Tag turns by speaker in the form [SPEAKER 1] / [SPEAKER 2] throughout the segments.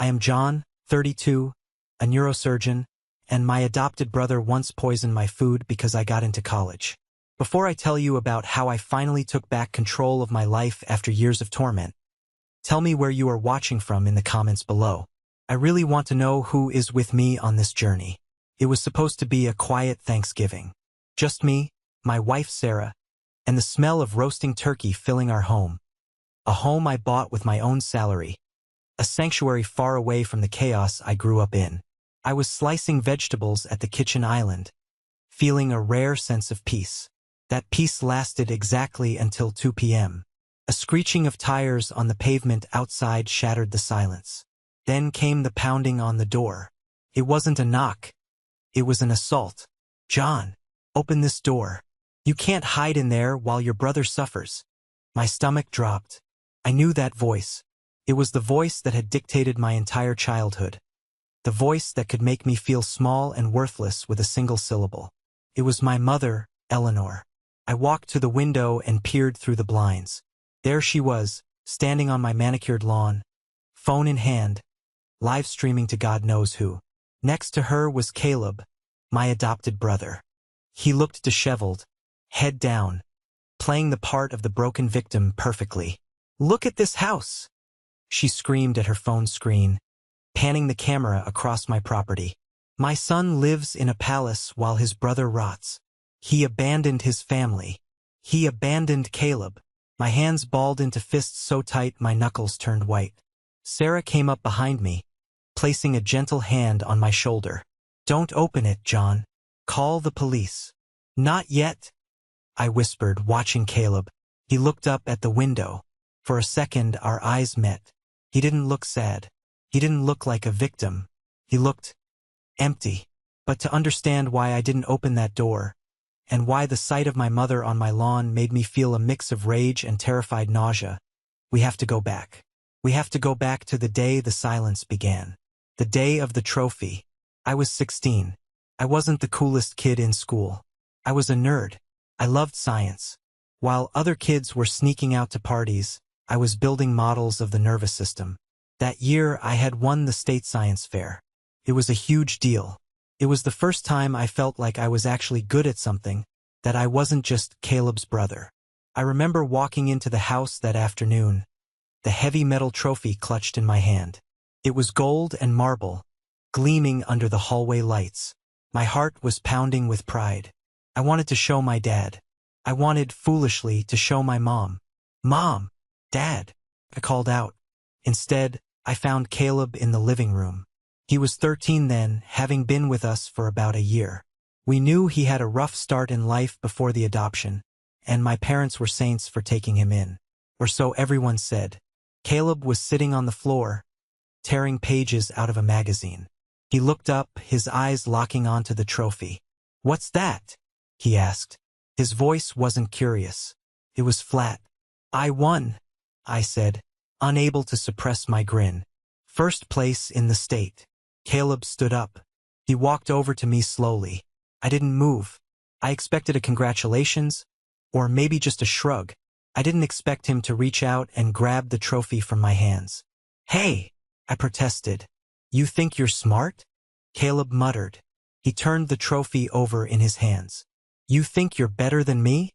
[SPEAKER 1] I am John, 32, a neurosurgeon, and my adopted brother once poisoned my food because I got into college. Before I tell you about how I finally took back control of my life after years of torment, tell me where you are watching from in the comments below. I really want to know who is with me on this journey. It was supposed to be a quiet Thanksgiving. Just me, my wife Sarah, and the smell of roasting turkey filling our home. A home I bought with my own salary. A sanctuary far away from the chaos I grew up in. I was slicing vegetables at the kitchen island, feeling a rare sense of peace. That peace lasted exactly until 2 p.m. A screeching of tires on the pavement outside shattered the silence. Then came the pounding on the door. It wasn't a knock. It was an assault. John, open this door. You can't hide in there while your brother suffers. My stomach dropped. I knew that voice. It was the voice that had dictated my entire childhood. The voice that could make me feel small and worthless with a single syllable. It was my mother, Eleanor. I walked to the window and peered through the blinds. There she was, standing on my manicured lawn, phone in hand, live streaming to God knows who. Next to her was Caleb, my adopted brother. He looked disheveled, head down, playing the part of the broken victim perfectly. "Look at this house!" She screamed at her phone screen, panning the camera across my property. "My son lives in a palace while his brother rots. He abandoned his family. He abandoned Caleb." My hands balled into fists so tight my knuckles turned white. Sarah came up behind me, placing a gentle hand on my shoulder. "Don't open it, John. Call the police." "Not yet," I whispered, watching Caleb. He looked up at the window. For a second our eyes met. He didn't look sad. He didn't look like a victim. He looked empty. But to understand why I didn't open that door, and why the sight of my mother on my lawn made me feel a mix of rage and terrified nausea, we have to go back. We have to go back to the day the silence began. The day of the trophy. I was 16. I wasn't the coolest kid in school. I was a nerd. I loved science. While other kids were sneaking out to parties, I was building models of the nervous system. That year I had won the state science fair. It was a huge deal. It was the first time I felt like I was actually good at something, that I wasn't just Caleb's brother. I remember walking into the house that afternoon, the heavy metal trophy clutched in my hand. It was gold and marble, gleaming under the hallway lights. My heart was pounding with pride. I wanted to show my dad. I wanted, foolishly, to show my mom. "Mom! Dad!" I called out. Instead, I found Caleb in the living room. He was 13 then, having been with us for about a year. We knew he had a rough start in life before the adoption, and my parents were saints for taking him in. Or so everyone said. Caleb was sitting on the floor, tearing pages out of a magazine. He looked up, his eyes locking onto the trophy. "What's that?" he asked. His voice wasn't curious. It was flat. "I won," I said, unable to suppress my grin. "First place in the state." Caleb stood up. He walked over to me slowly. I didn't move. I expected a congratulations, or maybe just a shrug. I didn't expect him to reach out and grab the trophy from my hands. "Hey," I protested. "You think you're smart?" Caleb muttered. He turned the trophy over in his hands. "You think you're better than me?"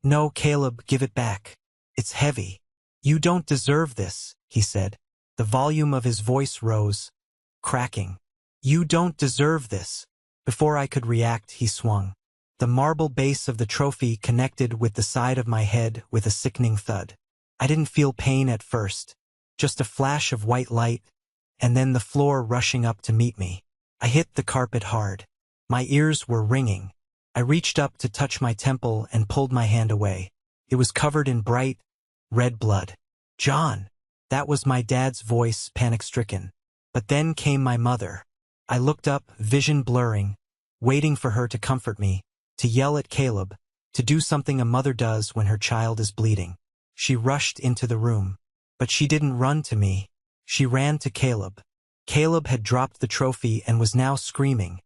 [SPEAKER 1] "No, Caleb, give it back. It's heavy." "You don't deserve this," he said. The volume of his voice rose, cracking. "You don't deserve this." Before I could react, he swung. The marble base of the trophy connected with the side of my head with a sickening thud. I didn't feel pain at first, just a flash of white light, and then the floor rushing up to meet me. I hit the carpet hard. My ears were ringing. I reached up to touch my temple and pulled my hand away. It was covered in bright, red blood. "John!" That was my dad's voice, panic-stricken. But then came my mother. I looked up, vision blurring, waiting for her to comfort me, to yell at Caleb, to do something a mother does when her child is bleeding. She rushed into the room. But she didn't run to me. She ran to Caleb. Caleb had dropped the trophy and was now screaming.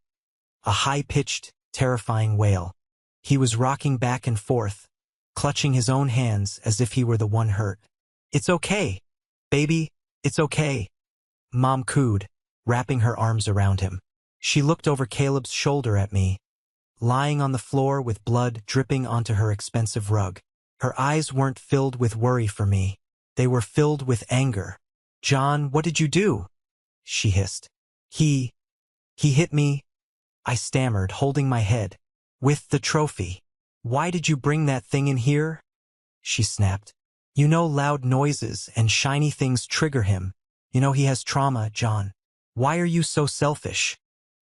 [SPEAKER 1] A high-pitched, terrifying wail. He was rocking back and forth, clutching his own hands as if he were the one hurt. "It's okay, baby, it's okay." Mom cooed, wrapping her arms around him. She looked over Caleb's shoulder at me, lying on the floor with blood dripping onto her expensive rug. Her eyes weren't filled with worry for me. They were filled with anger. "John, what did you do?" she hissed. He hit me," I stammered, holding my head. "With the trophy." "Why did you bring that thing in here?" she snapped. "You know loud noises and shiny things trigger him. You know he has trauma, John. Why are you so selfish?"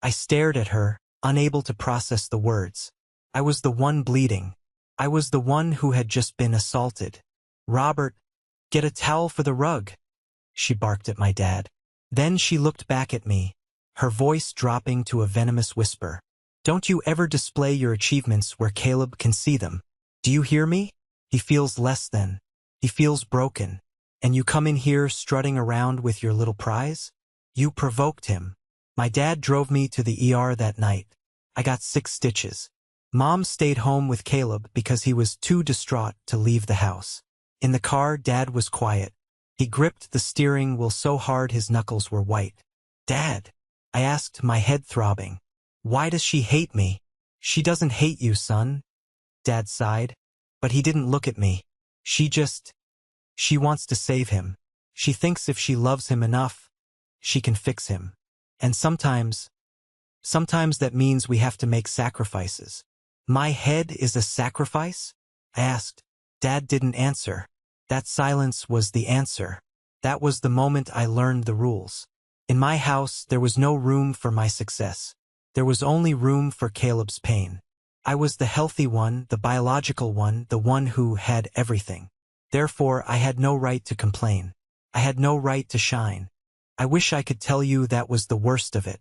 [SPEAKER 1] I stared at her, unable to process the words. I was the one bleeding. I was the one who had just been assaulted. "Robert, get a towel for the rug," she barked at my dad. Then she looked back at me, her voice dropping to a venomous whisper. "Don't you ever display your achievements where Caleb can see them. Do you hear me? He feels less than. He feels broken. And you come in here strutting around with your little prize? You provoked him." My dad drove me to the ER that night. I got 6 stitches. Mom stayed home with Caleb because he was too distraught to leave the house. In the car, Dad was quiet. He gripped the steering wheel so hard his knuckles were white. "Dad," I asked, my head throbbing. "Why does she hate me?" "She doesn't hate you, son," Dad sighed. But he didn't look at me. She wants to save him. She thinks if she loves him enough, she can fix him. And sometimes that means we have to make sacrifices." "My head is a sacrifice?" I asked. Dad didn't answer. That silence was the answer. That was the moment I learned the rules. In my house, there was no room for my success. There was only room for Caleb's pain. I was the healthy one, the biological one, the one who had everything. Therefore, I had no right to complain. I had no right to shine. I wish I could tell you that was the worst of it.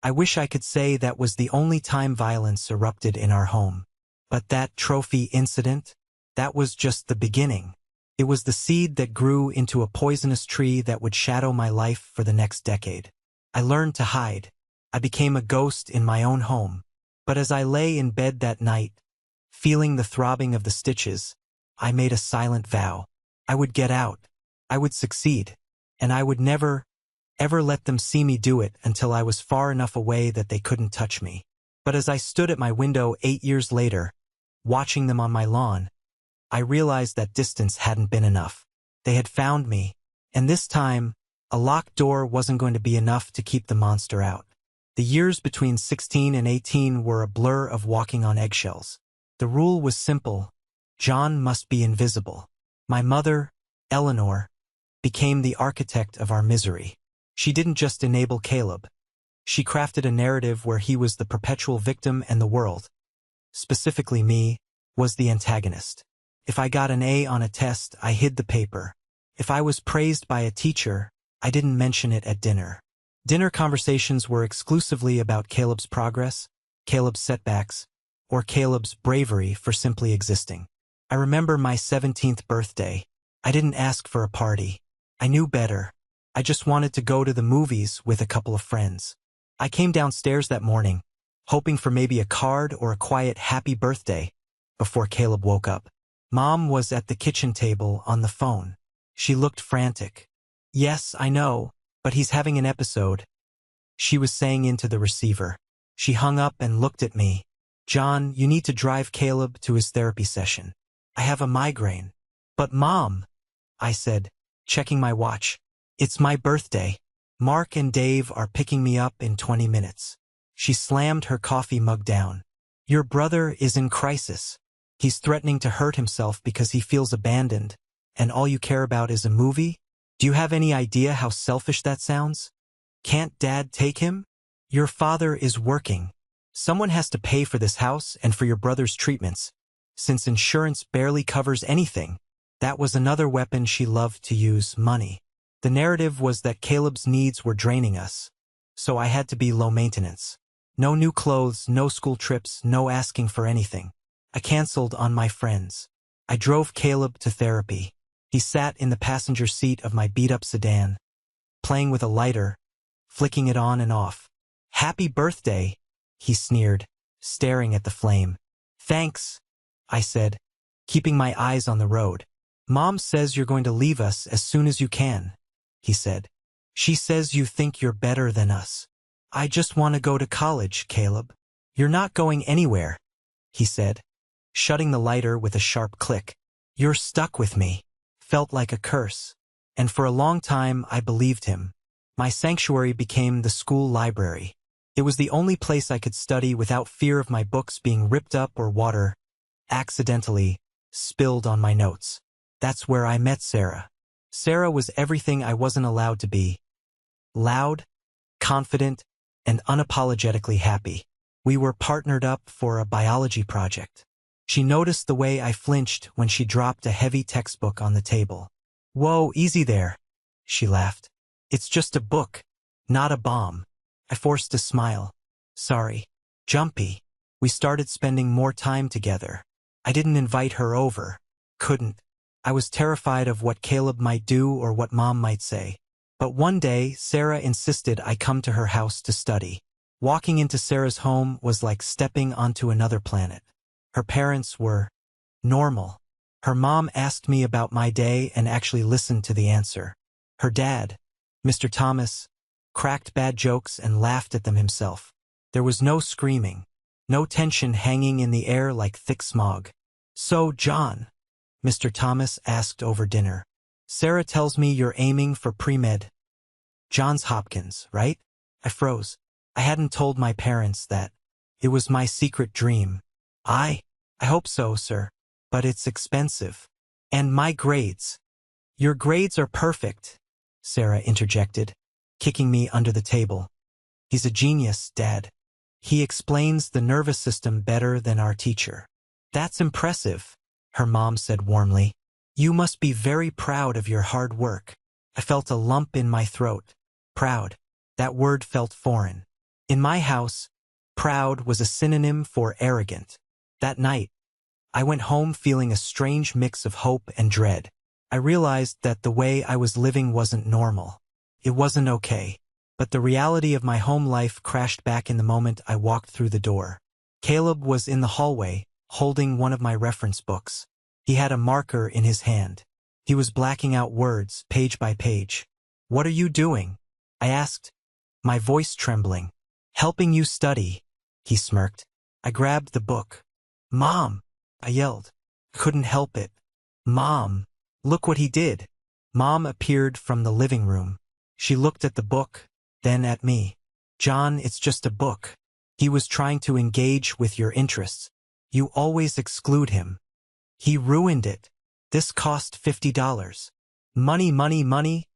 [SPEAKER 1] I wish I could say that was the only time violence erupted in our home. But that trophy incident, that was just the beginning. It was the seed that grew into a poisonous tree that would shadow my life for the next decade. I learned to hide. I became a ghost in my own home. But as I lay in bed that night, feeling the throbbing of the stitches, I made a silent vow. I would get out. I would succeed. And I would never, ever let them see me do it until I was far enough away that they couldn't touch me. But as I stood at my window 8 years later, watching them on my lawn, I realized that distance hadn't been enough. They had found me, and this time, a locked door wasn't going to be enough to keep the monster out. The years between 16 and 18 were a blur of walking on eggshells. The rule was simple: John must be invisible. My mother, Eleanor, became the architect of our misery. She didn't just enable Caleb. She crafted a narrative where he was the perpetual victim and the world, specifically me, was the antagonist. If I got an A on a test, I hid the paper. If I was praised by a teacher, I didn't mention it at dinner. Dinner conversations were exclusively about Caleb's progress, Caleb's setbacks, or Caleb's bravery for simply existing. I remember my 17th birthday. I didn't ask for a party. I knew better. I just wanted to go to the movies with a couple of friends. I came downstairs that morning, hoping for maybe a card or a quiet happy birthday, before Caleb woke up. Mom was at the kitchen table on the phone. She looked frantic. "Yes, I know, but he's having an episode," she was saying into the receiver. She hung up and looked at me. "John, you need to drive Caleb to his therapy session. I have a migraine." "But Mom," I said, checking my watch. "It's my birthday. Mark and Dave are picking me up in 20 minutes. She slammed her coffee mug down. "Your brother is in crisis. He's threatening to hurt himself because he feels abandoned, and all you care about is a movie? Do you have any idea how selfish that sounds? Can't Dad take him? Your father is working. Someone has to pay for this house and for your brother's treatments, since insurance barely covers anything." That was another weapon she loved to use: money. The narrative was that Caleb's needs were draining us, so I had to be low maintenance. No new clothes, no school trips, no asking for anything. I canceled on my friends. I drove Caleb to therapy. He sat in the passenger seat of my beat-up sedan, playing with a lighter, flicking it on and off. "Happy birthday," he sneered, staring at the flame. "Thanks," I said, keeping my eyes on the road. "Mom says you're going to leave us as soon as you can," he said. She says you think you're better than us. I just want to go to college, Caleb. You're not going anywhere, he said, shutting the lighter with a sharp click. You're stuck with me. Felt like a curse. And for a long time I believed him. My sanctuary became the school library. It was the only place I could study without fear of my books being ripped up or water, accidentally, spilled on my notes. That's where I met Sarah. Sarah was everything I wasn't allowed to be. Loud, confident, and unapologetically happy. We were partnered up for a biology project. She noticed the way I flinched when she dropped a heavy textbook on the table. Whoa, easy there, she laughed. It's just a book, not a bomb. I forced a smile. Sorry. Jumpy. We started spending more time together. I didn't invite her over. Couldn't. I was terrified of what Caleb might do or what Mom might say. But one day, Sarah insisted I come to her house to study. Walking into Sarah's home was like stepping onto another planet. Her parents were normal. Her mom asked me about my day and actually listened to the answer. Her dad, Mr. Thomas, cracked bad jokes and laughed at them himself. There was no screaming, no tension hanging in the air like thick smog. So, John, Mr. Thomas asked over dinner. Sarah tells me you're aiming for pre-med. Johns Hopkins, right? I froze. I hadn't told my parents that. It was my secret dream. I hope so, sir. But it's expensive. And my grades. Your grades are perfect, Sarah interjected, kicking me under the table. He's a genius, Dad. He explains the nervous system better than our teacher. That's impressive, her mom said warmly. You must be very proud of your hard work. I felt a lump in my throat. Proud. That word felt foreign. In my house, proud was a synonym for arrogant. That night, I went home feeling a strange mix of hope and dread. I realized that the way I was living wasn't normal. It wasn't okay. But the reality of my home life crashed back in the moment I walked through the door. Caleb was in the hallway, holding one of my reference books. He had a marker in his hand. He was blacking out words, page by page. What are you doing? I asked, my voice trembling. Helping you study, he smirked. I grabbed the book. Mom, I yelled. Couldn't help it. Mom, look what he did. Mom appeared from the living room. She looked at the book, then at me. John, it's just a book. He was trying to engage with your interests. You always exclude him. He ruined it. This cost $50. Money, money, money,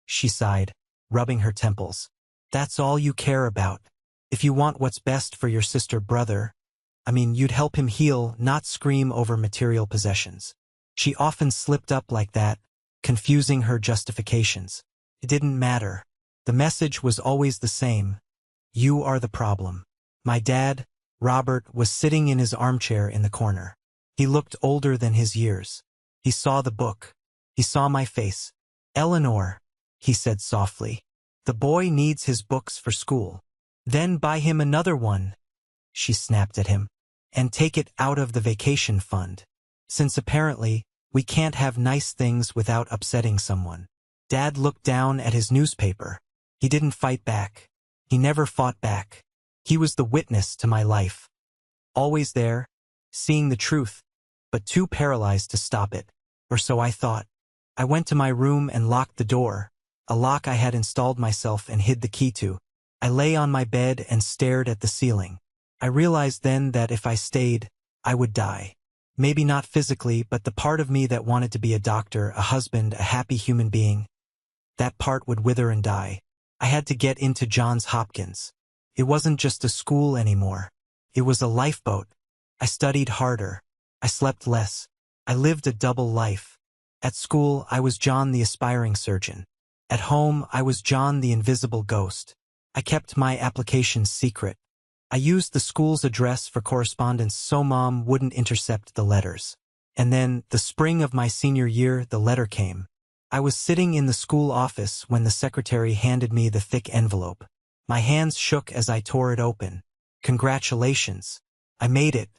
[SPEAKER 1] she sighed, rubbing her temples. That's all you care about. If you want what's best for your brother, you'd help him heal, not scream over material possessions. She often slipped up like that, confusing her justifications. It didn't matter. The message was always the same. You are the problem. My dad, Robert, was sitting in his armchair in the corner. He looked older than his years. He saw the book. He saw my face. Eleanor, he said softly. The boy needs his books for school. Then buy him another one, she snapped at him. And take it out of the vacation fund. Since apparently, we can't have nice things without upsetting someone. Dad looked down at his newspaper. He didn't fight back. He never fought back. He was the witness to my life. Always there, seeing the truth, but too paralyzed to stop it. Or so I thought. I went to my room and locked the door, a lock I had installed myself and hid the key to. I lay on my bed and stared at the ceiling. I realized then that if I stayed, I would die. Maybe not physically, but the part of me that wanted to be a doctor, a husband, a happy human being, that part would wither and die. I had to get into Johns Hopkins. It wasn't just a school anymore. It was a lifeboat. I studied harder. I slept less. I lived a double life. At school, I was John the aspiring surgeon. At home, I was John the invisible ghost. I kept my applications secret. I used the school's address for correspondence so Mom wouldn't intercept the letters. And then, the spring of my senior year, the letter came. I was sitting in the school office when the secretary handed me the thick envelope. My hands shook as I tore it open. Congratulations. I made it.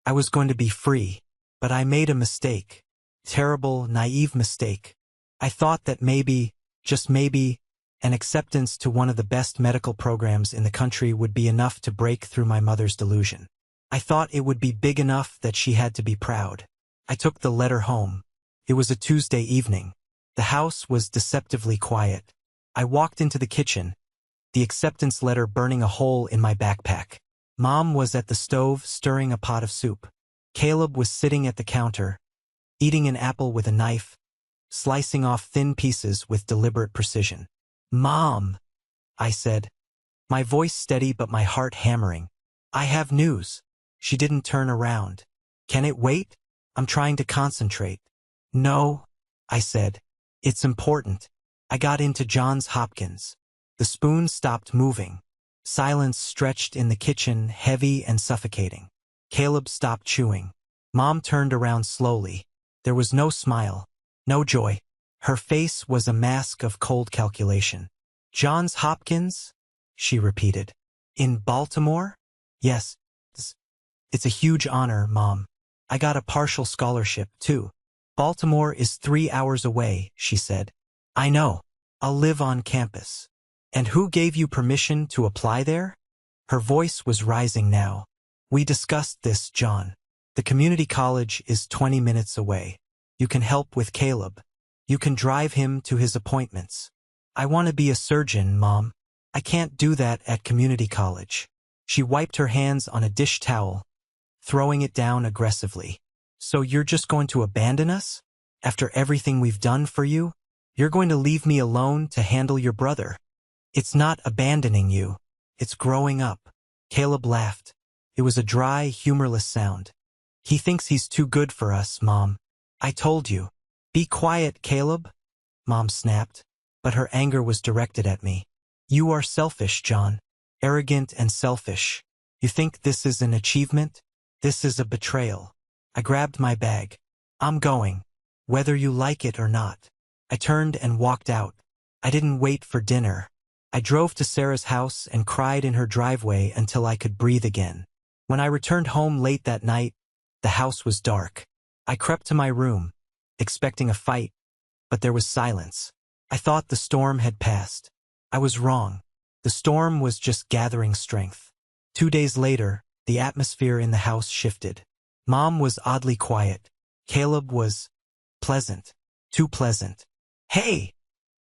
[SPEAKER 1] I was going to be free. But I made a mistake. Terrible, naive mistake. I thought that maybe, just maybe, and acceptance to one of the best medical programs in the country would be enough to break through my mother's delusion. I thought it would be big enough that she had to be proud. I took the letter home. It was a Tuesday evening. The house was deceptively quiet. I walked into the kitchen, the acceptance letter burning a hole in my backpack. Mom was at the stove stirring a pot of soup. Caleb was sitting at the counter, eating an apple with a knife, slicing off thin pieces with deliberate precision. "Mom," I said, my voice steady but my heart hammering. "I have news." She didn't turn around. "Can it wait? I'm trying to concentrate." "No," I said. "It's important. I got into Johns Hopkins." The spoon stopped moving. Silence stretched in the kitchen, heavy and suffocating. Caleb stopped chewing. Mom turned around slowly. There was no smile, no joy. Her face was a mask of cold calculation. "Johns Hopkins?" she repeated. "In Baltimore?" "Yes. It's a huge honor, Mom. I got a partial scholarship, too." "Baltimore is 3 hours away," she said. "I know. I'll live on campus." "And who gave you permission to apply there?" Her voice was rising now. "We discussed this, John. The community college is 20 minutes away. You can help with Caleb. You can drive him to his appointments." "I want to be a surgeon, Mom. I can't do that at community college." She wiped her hands on a dish towel, throwing it down aggressively. "So you're just going to abandon us? After everything we've done for you? You're going to leave me alone to handle your brother?" "It's not abandoning you. It's growing up." Caleb laughed. It was a dry, humorless sound. "He thinks he's too good for us, Mom. I told you." "Be quiet, Caleb," Mom snapped, but her anger was directed at me. "You are selfish, John. Arrogant and selfish. You think this is an achievement? This is a betrayal." I grabbed my bag. "I'm going, whether you like it or not." I turned and walked out. I didn't wait for dinner. I drove to Sarah's house and cried in her driveway until I could breathe again. When I returned home late that night, the house was dark. I crept to my room, expecting a fight, but there was silence. I thought the storm had passed. I was wrong. The storm was just gathering strength. 2 days later, the atmosphere in the house shifted. Mom was oddly quiet. Caleb was pleasant. Too pleasant. "Hey,"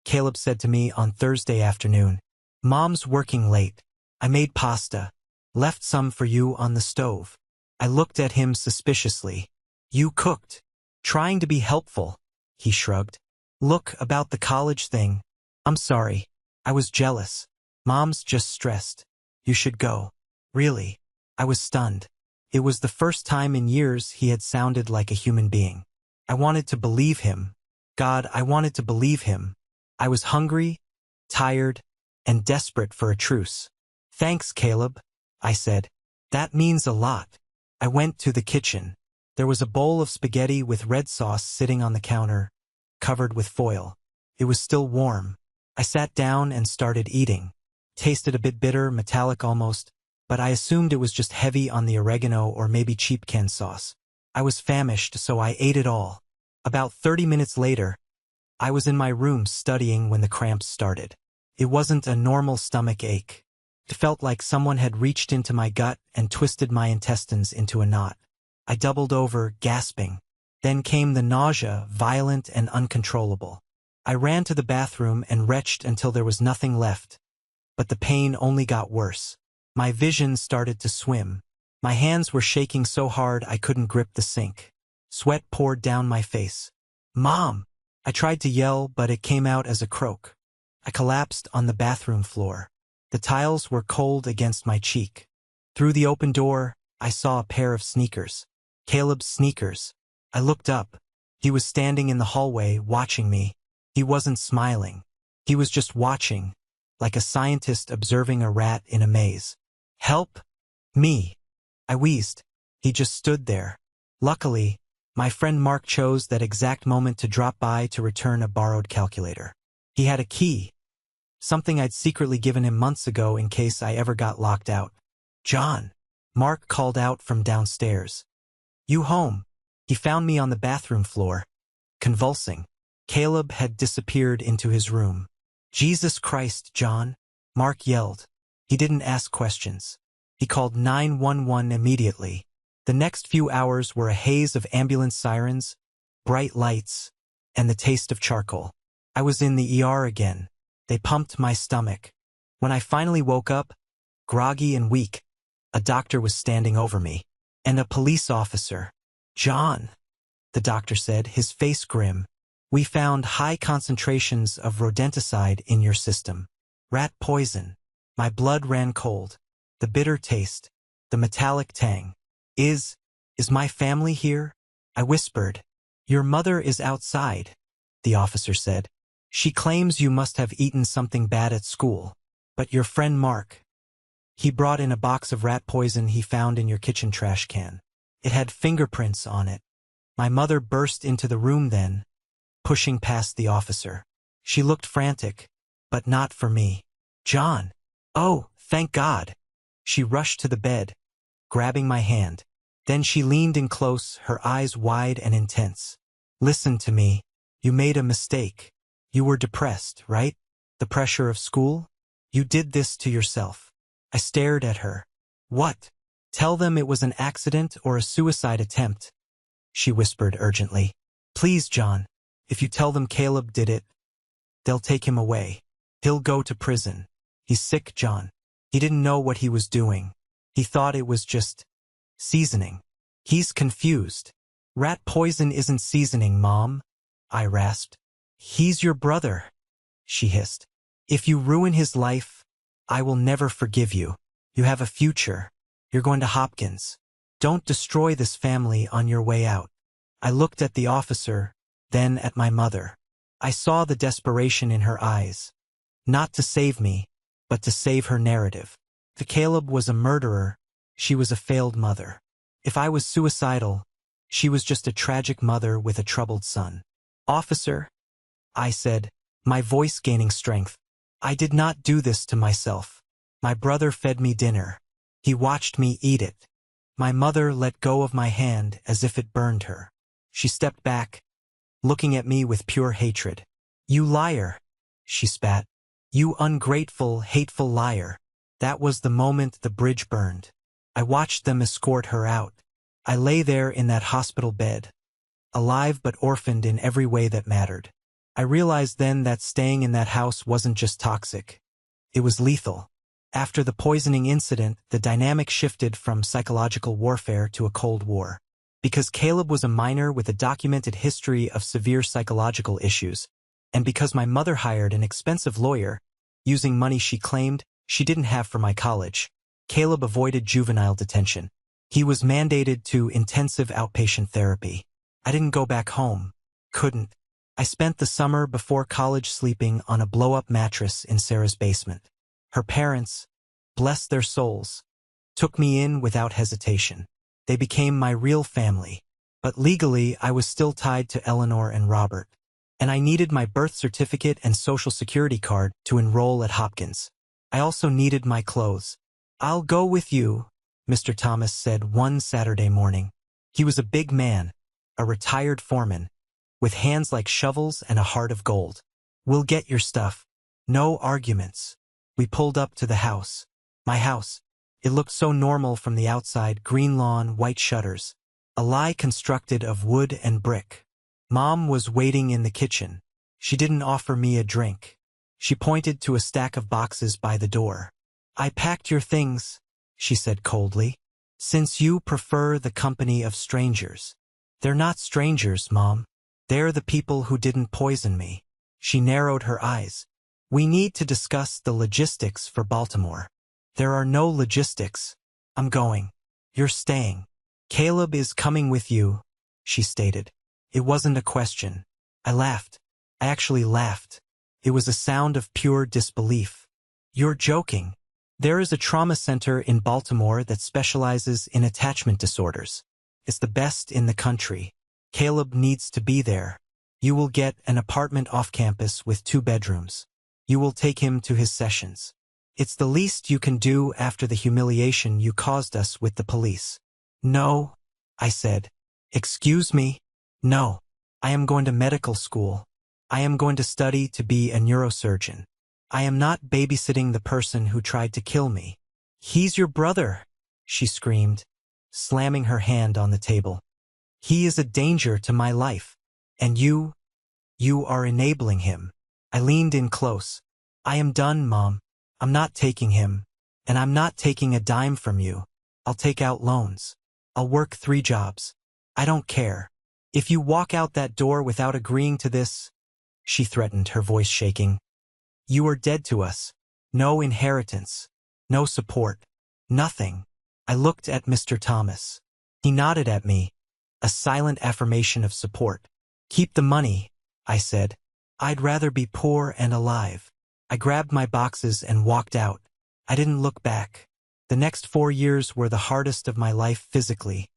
[SPEAKER 1] Caleb said to me on Thursday afternoon. "Mom's working late. I made pasta. Left some for you on the stove." I looked at him suspiciously. "You cooked?" "Trying to be helpful," he shrugged. "Look, about the college thing. I'm sorry. I was jealous. Mom's just stressed. You should go." "Really?" I was stunned. It was the first time in years he had sounded like a human being. I wanted to believe him. God, I wanted to believe him. I was hungry, tired, and desperate for a truce. "Thanks, Caleb," I said. "That means a lot." I went to the kitchen. There was a bowl of spaghetti with red sauce sitting on the counter, covered with foil. It was still warm. I sat down and started eating. Tasted a bit bitter, metallic almost, but I assumed it was just heavy on the oregano or maybe cheap canned sauce. I was famished, so I ate it all. About 30 minutes later, I was in my room studying when the cramps started. It wasn't a normal stomach ache. It felt like someone had reached into my gut and twisted my intestines into a knot. I doubled over, gasping. Then came the nausea, violent and uncontrollable. I ran to the bathroom and retched until there was nothing left. But the pain only got worse. My vision started to swim. My hands were shaking so hard I couldn't grip the sink. Sweat poured down my face. "Mom!" I tried to yell, but it came out as a croak. I collapsed on the bathroom floor. The tiles were cold against my cheek. Through the open door, I saw a pair of sneakers. Caleb's sneakers. I looked up. He was standing in the hallway, watching me. He wasn't smiling. He was just watching, like a scientist observing a rat in a maze. "Help me!" I wheezed. He just stood there. Luckily, my friend Mark chose that exact moment to drop by to return a borrowed calculator. He had a key, something I'd secretly given him months ago in case I ever got locked out. "John," Mark called out from downstairs. "You home?" He found me on the bathroom floor, convulsing. Caleb had disappeared into his room. Jesus Christ, John, Mark yelled. He didn't ask questions. He called 911 immediately. The next few hours were a haze of ambulance sirens, bright lights, and the taste of charcoal. I was in the ER again. They pumped my stomach. When I finally woke up, groggy and weak, a doctor was standing over me. And a police officer. John, the doctor said, his face grim. We found high concentrations of rodenticide in your system. Rat poison. My blood ran cold. The bitter taste. The metallic tang. Is my family here? I whispered. Your mother is outside, the officer said. She claims you must have eaten something bad at school. But your friend Mark, he brought in a box of rat poison he found in your kitchen trash can. It had fingerprints on it. My mother burst into the room then, pushing past the officer. She looked frantic, but not for me. John. Oh, thank God. She rushed to the bed, grabbing my hand. Then she leaned in close, her eyes wide and intense. Listen to me. You made a mistake. You were depressed, right? The pressure of school? You did this to yourself. I stared at her. What? Tell them it was an accident or a suicide attempt, she whispered urgently. Please, John, if you tell them Caleb did it, they'll take him away. He'll go to prison. He's sick, John. He didn't know what he was doing. He thought it was just seasoning. He's confused. Rat poison isn't seasoning, Mom, I rasped. He's your brother, she hissed. If you ruin his life, I will never forgive you. You have a future. You're going to Hopkins. Don't destroy this family on your way out. I looked at the officer, then at my mother. I saw the desperation in her eyes. Not to save me, but to save her narrative. If Caleb was a murderer, she was a failed mother. If I was suicidal, she was just a tragic mother with a troubled son. Officer, I said, my voice gaining strength. I did not do this to myself. My brother fed me dinner. He watched me eat it. My mother let go of my hand as if it burned her. She stepped back, looking at me with pure hatred. You liar, she spat. You ungrateful, hateful liar. That was the moment the bridge burned. I watched them escort her out. I lay there in that hospital bed, alive but orphaned in every way that mattered. I realized then that staying in that house wasn't just toxic. It was lethal. After the poisoning incident, the dynamic shifted from psychological warfare to a Cold War. Because Caleb was a minor with a documented history of severe psychological issues, and because my mother hired an expensive lawyer, using money she claimed she didn't have for my college, Caleb avoided juvenile detention. He was mandated to intensive outpatient therapy. I didn't go back home. Couldn't. I spent the summer before college sleeping on a blow-up mattress in Sarah's basement. Her parents, bless their souls, took me in without hesitation. They became my real family. But legally, I was still tied to Eleanor and Robert. And I needed my birth certificate and social security card to enroll at Hopkins. I also needed my clothes. I'll go with you, Mr. Thomas said one Saturday morning. He was a big man, a retired foreman, with hands like shovels and a heart of gold. We'll get your stuff. No arguments. We pulled up to the house. My house. It looked so normal from the outside, green lawn, white shutters. A lie constructed of wood and brick. Mom was waiting in the kitchen. She didn't offer me a drink. She pointed to a stack of boxes by the door. I packed your things, she said coldly, since you prefer the company of strangers. They're not strangers, Mom. They're the people who didn't poison me. She narrowed her eyes. We need to discuss the logistics for Baltimore. There are no logistics. I'm going. You're staying. Caleb is coming with you, she stated. It wasn't a question. I laughed. I actually laughed. It was a sound of pure disbelief. You're joking. There is a trauma center in Baltimore that specializes in attachment disorders. It's the best in the country. Caleb needs to be there. You will get an apartment off campus with 2 bedrooms. You will take him to his sessions. It's the least you can do after the humiliation you caused us with the police. No, I said. Excuse me? No. I am going to medical school. I am going to study to be a neurosurgeon. I am not babysitting the person who tried to kill me. He's your brother, she screamed, slamming her hand on the table. He is a danger to my life. And you are enabling him. I leaned in close. I am done, Mom. I'm not taking him. And I'm not taking a dime from you. I'll take out loans. I'll work 3 jobs. I don't care. If you walk out that door without agreeing to this, she threatened, her voice shaking, you are dead to us. No inheritance. No support. Nothing. I looked at Mr. Thomas. He nodded at me, a silent affirmation of support. Keep the money, I said. I'd rather be poor and alive. I grabbed my boxes and walked out. I didn't look back. The next 4 years were the hardest of my life physically,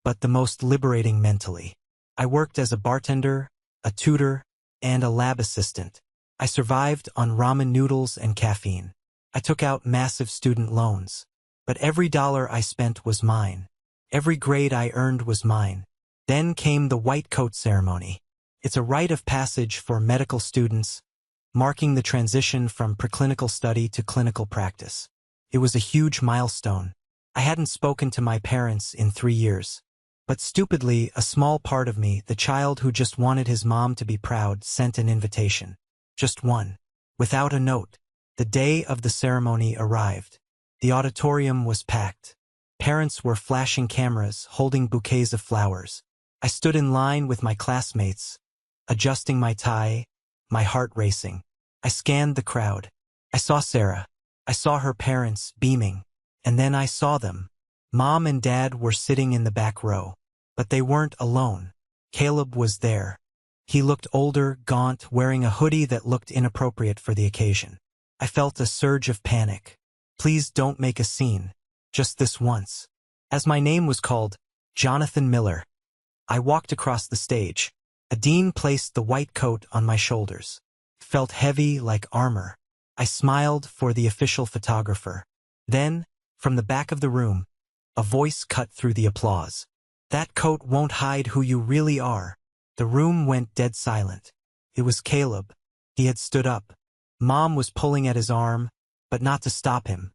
[SPEAKER 1] but the most liberating mentally. I worked as a bartender, a tutor, and a lab assistant. I survived on ramen noodles and caffeine. I took out massive student loans. But every dollar I spent was mine. Every grade I earned was mine. Then came the white coat ceremony. It's a rite of passage for medical students, marking the transition from preclinical study to clinical practice. It was a huge milestone. I hadn't spoken to my parents in 3 years. But stupidly, a small part of me, the child who just wanted his mom to be proud, sent an invitation. Just one. Without a note. The day of the ceremony arrived. The auditorium was packed. Parents were flashing cameras, holding bouquets of flowers. I stood in line with my classmates, adjusting my tie, my heart racing. I scanned the crowd. I saw Sarah. I saw her parents, beaming. And then I saw them. Mom and Dad were sitting in the back row. But they weren't alone. Caleb was there. He looked older, gaunt, wearing a hoodie that looked inappropriate for the occasion. I felt a surge of panic. Please don't make a scene. Just this once. As my name was called, Jonathan Miller, I walked across the stage. A dean placed the white coat on my shoulders. It felt heavy like armor. I smiled for the official photographer. Then, from the back of the room, a voice cut through the applause. That coat won't hide who you really are. The room went dead silent. It was Caleb. He had stood up. Mom was pulling at his arm, but not to stop him.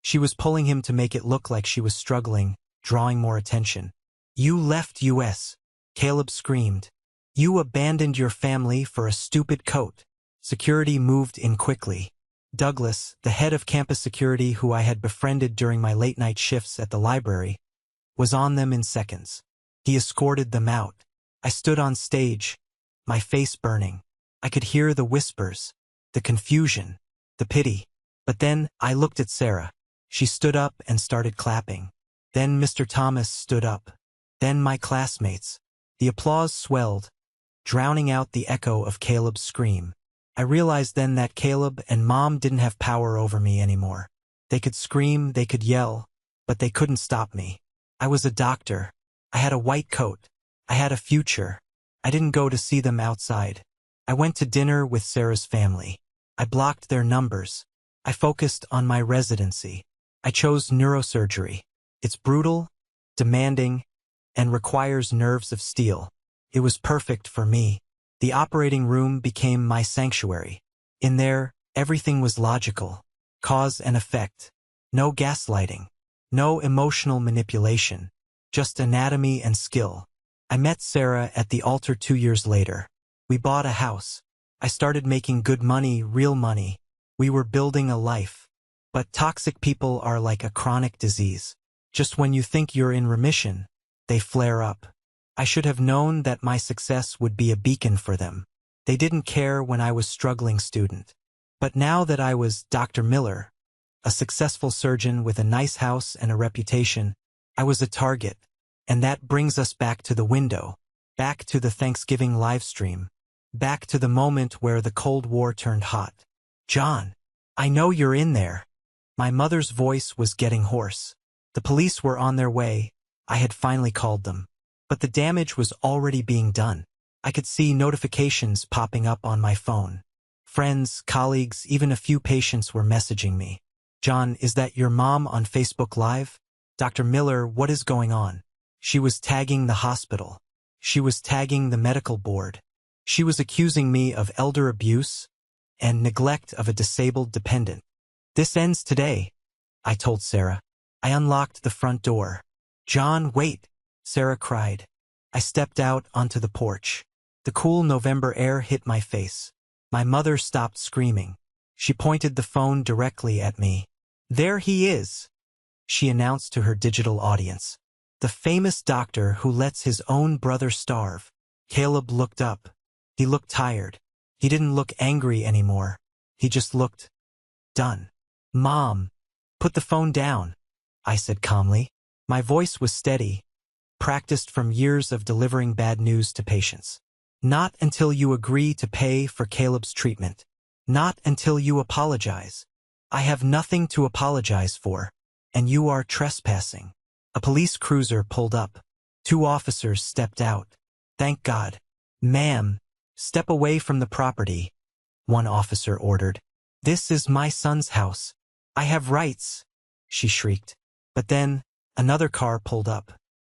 [SPEAKER 1] She was pulling him to make it look like she was struggling, drawing more attention. You left US, Caleb screamed. You abandoned your family for a stupid coat. Security moved in quickly. Douglas, the head of campus security who I had befriended during my late-night shifts at the library, was on them in seconds. He escorted them out. I stood on stage, my face burning. I could hear the whispers, the confusion, the pity. But then I looked at Sarah. She stood up and started clapping. Then Mr. Thomas stood up. Then my classmates. The applause swelled, drowning out the echo of Caleb's scream. I realized then that Caleb and Mom didn't have power over me anymore. They could scream, they could yell, but they couldn't stop me. I was a doctor. I had a white coat. I had a future. I didn't go to see them outside. I went to dinner with Sarah's family. I blocked their numbers. I focused on my residency. I chose neurosurgery. It's brutal, demanding, and requires nerves of steel. It was perfect for me. The operating room became my sanctuary. In there, everything was logical. Cause and effect. No gaslighting. No emotional manipulation. Just anatomy and skill. I met Sarah at the altar 2 years later. We bought a house. I started making good money, real money. We were building a life. But toxic people are like a chronic disease. Just when you think you're in remission, they flare up. I should have known that my success would be a beacon for them. They didn't care when I was struggling student. But now that I was Dr. Miller, a successful surgeon with a nice house and a reputation, I was a target. And that brings us back to the window, back to the Thanksgiving livestream, back to the moment where the Cold War turned hot. John, I know you're in there. My mother's voice was getting hoarse. The police were on their way. I had finally called them. But the damage was already being done. I could see notifications popping up on my phone. Friends, colleagues, even a few patients were messaging me. John, is that your mom on Facebook Live? Dr. Miller, what is going on? She was tagging the hospital. She was tagging the medical board. She was accusing me of elder abuse and neglect of a disabled dependent. This ends today, I told Sarah. I unlocked the front door. John, wait, Sarah cried. I stepped out onto the porch. The cool November air hit my face. My mother stopped screaming. She pointed the phone directly at me. There he is, she announced to her digital audience. The famous doctor who lets his own brother starve. Caleb looked up. He looked tired. He didn't look angry anymore. He just looked done. Mom, put the phone down, I said calmly. My voice was steady, practiced from years of delivering bad news to patients. Not until you agree to pay for Caleb's treatment. Not until you apologize. I have nothing to apologize for, and you are trespassing. A police cruiser pulled up. 2 officers stepped out. Thank God. Ma'am, step away from the property, one officer ordered. This is my son's house. I have rights, she shrieked. But then, another car pulled up.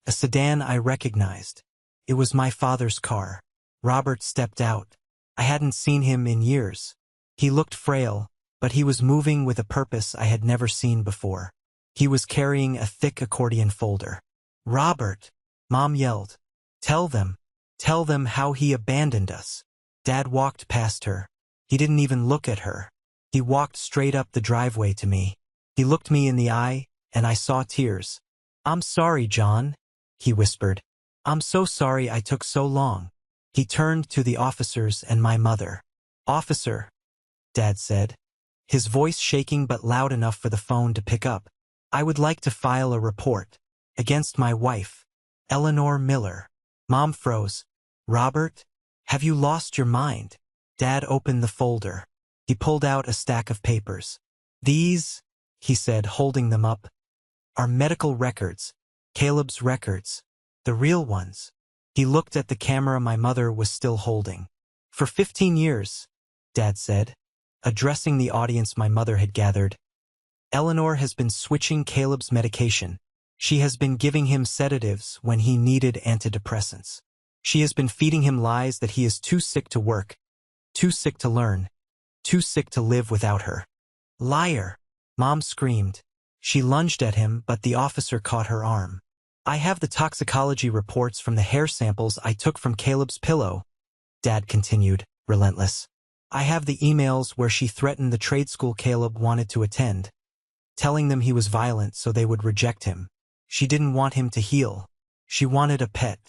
[SPEAKER 1] A sedan I recognized. It was my father's car. Robert stepped out. I hadn't seen him in years. He looked frail, but he was moving with a purpose I had never seen before. He was carrying a thick accordion folder. Robert, Mom yelled. Tell them how he abandoned us. Dad walked past her. He didn't even look at her. He walked straight up the driveway to me. He looked me in the eye, and I saw tears. I'm sorry, John, he whispered. I'm so sorry I took so long. He turned to the officers and my mother. Officer, Dad said, his voice shaking but loud enough for the phone to pick up. I would like to file a report against my wife, Eleanor Miller. Mom froze. Robert, have you lost your mind? Dad opened the folder. He pulled out a stack of papers. These, he said, holding them up, are medical records, Caleb's records, the real ones. He looked at the camera my mother was still holding. For 15 years, Dad said, addressing the audience my mother had gathered, Eleanor has been switching Caleb's medication. She has been giving him sedatives when he needed antidepressants. She has been feeding him lies that he is too sick to work, too sick to learn, too sick to live without her. Liar! Mom screamed. She lunged at him, but the officer caught her arm. I have the toxicology reports from the hair samples I took from Caleb's pillow, Dad continued, relentless. I have the emails where she threatened the trade school Caleb wanted to attend, telling them he was violent so they would reject him. She didn't want him to heal. She wanted a pet.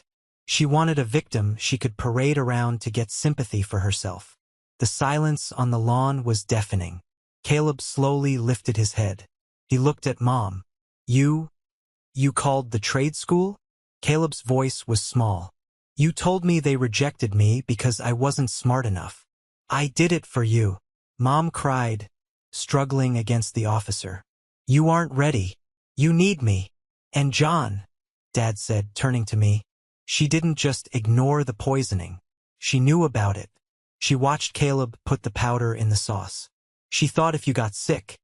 [SPEAKER 1] She wanted a victim she could parade around to get sympathy for herself. The silence on the lawn was deafening. Caleb slowly lifted his head. He looked at Mom. You called the trade school? Caleb's voice was small. You told me they rejected me because I wasn't smart enough. I did it for you. Mom cried, struggling against the officer. You aren't ready. You need me. And John, Dad said, turning to me. She didn't just ignore the poisoning. She knew about it. She watched Caleb put the powder in the sauce. She thought if you got sick,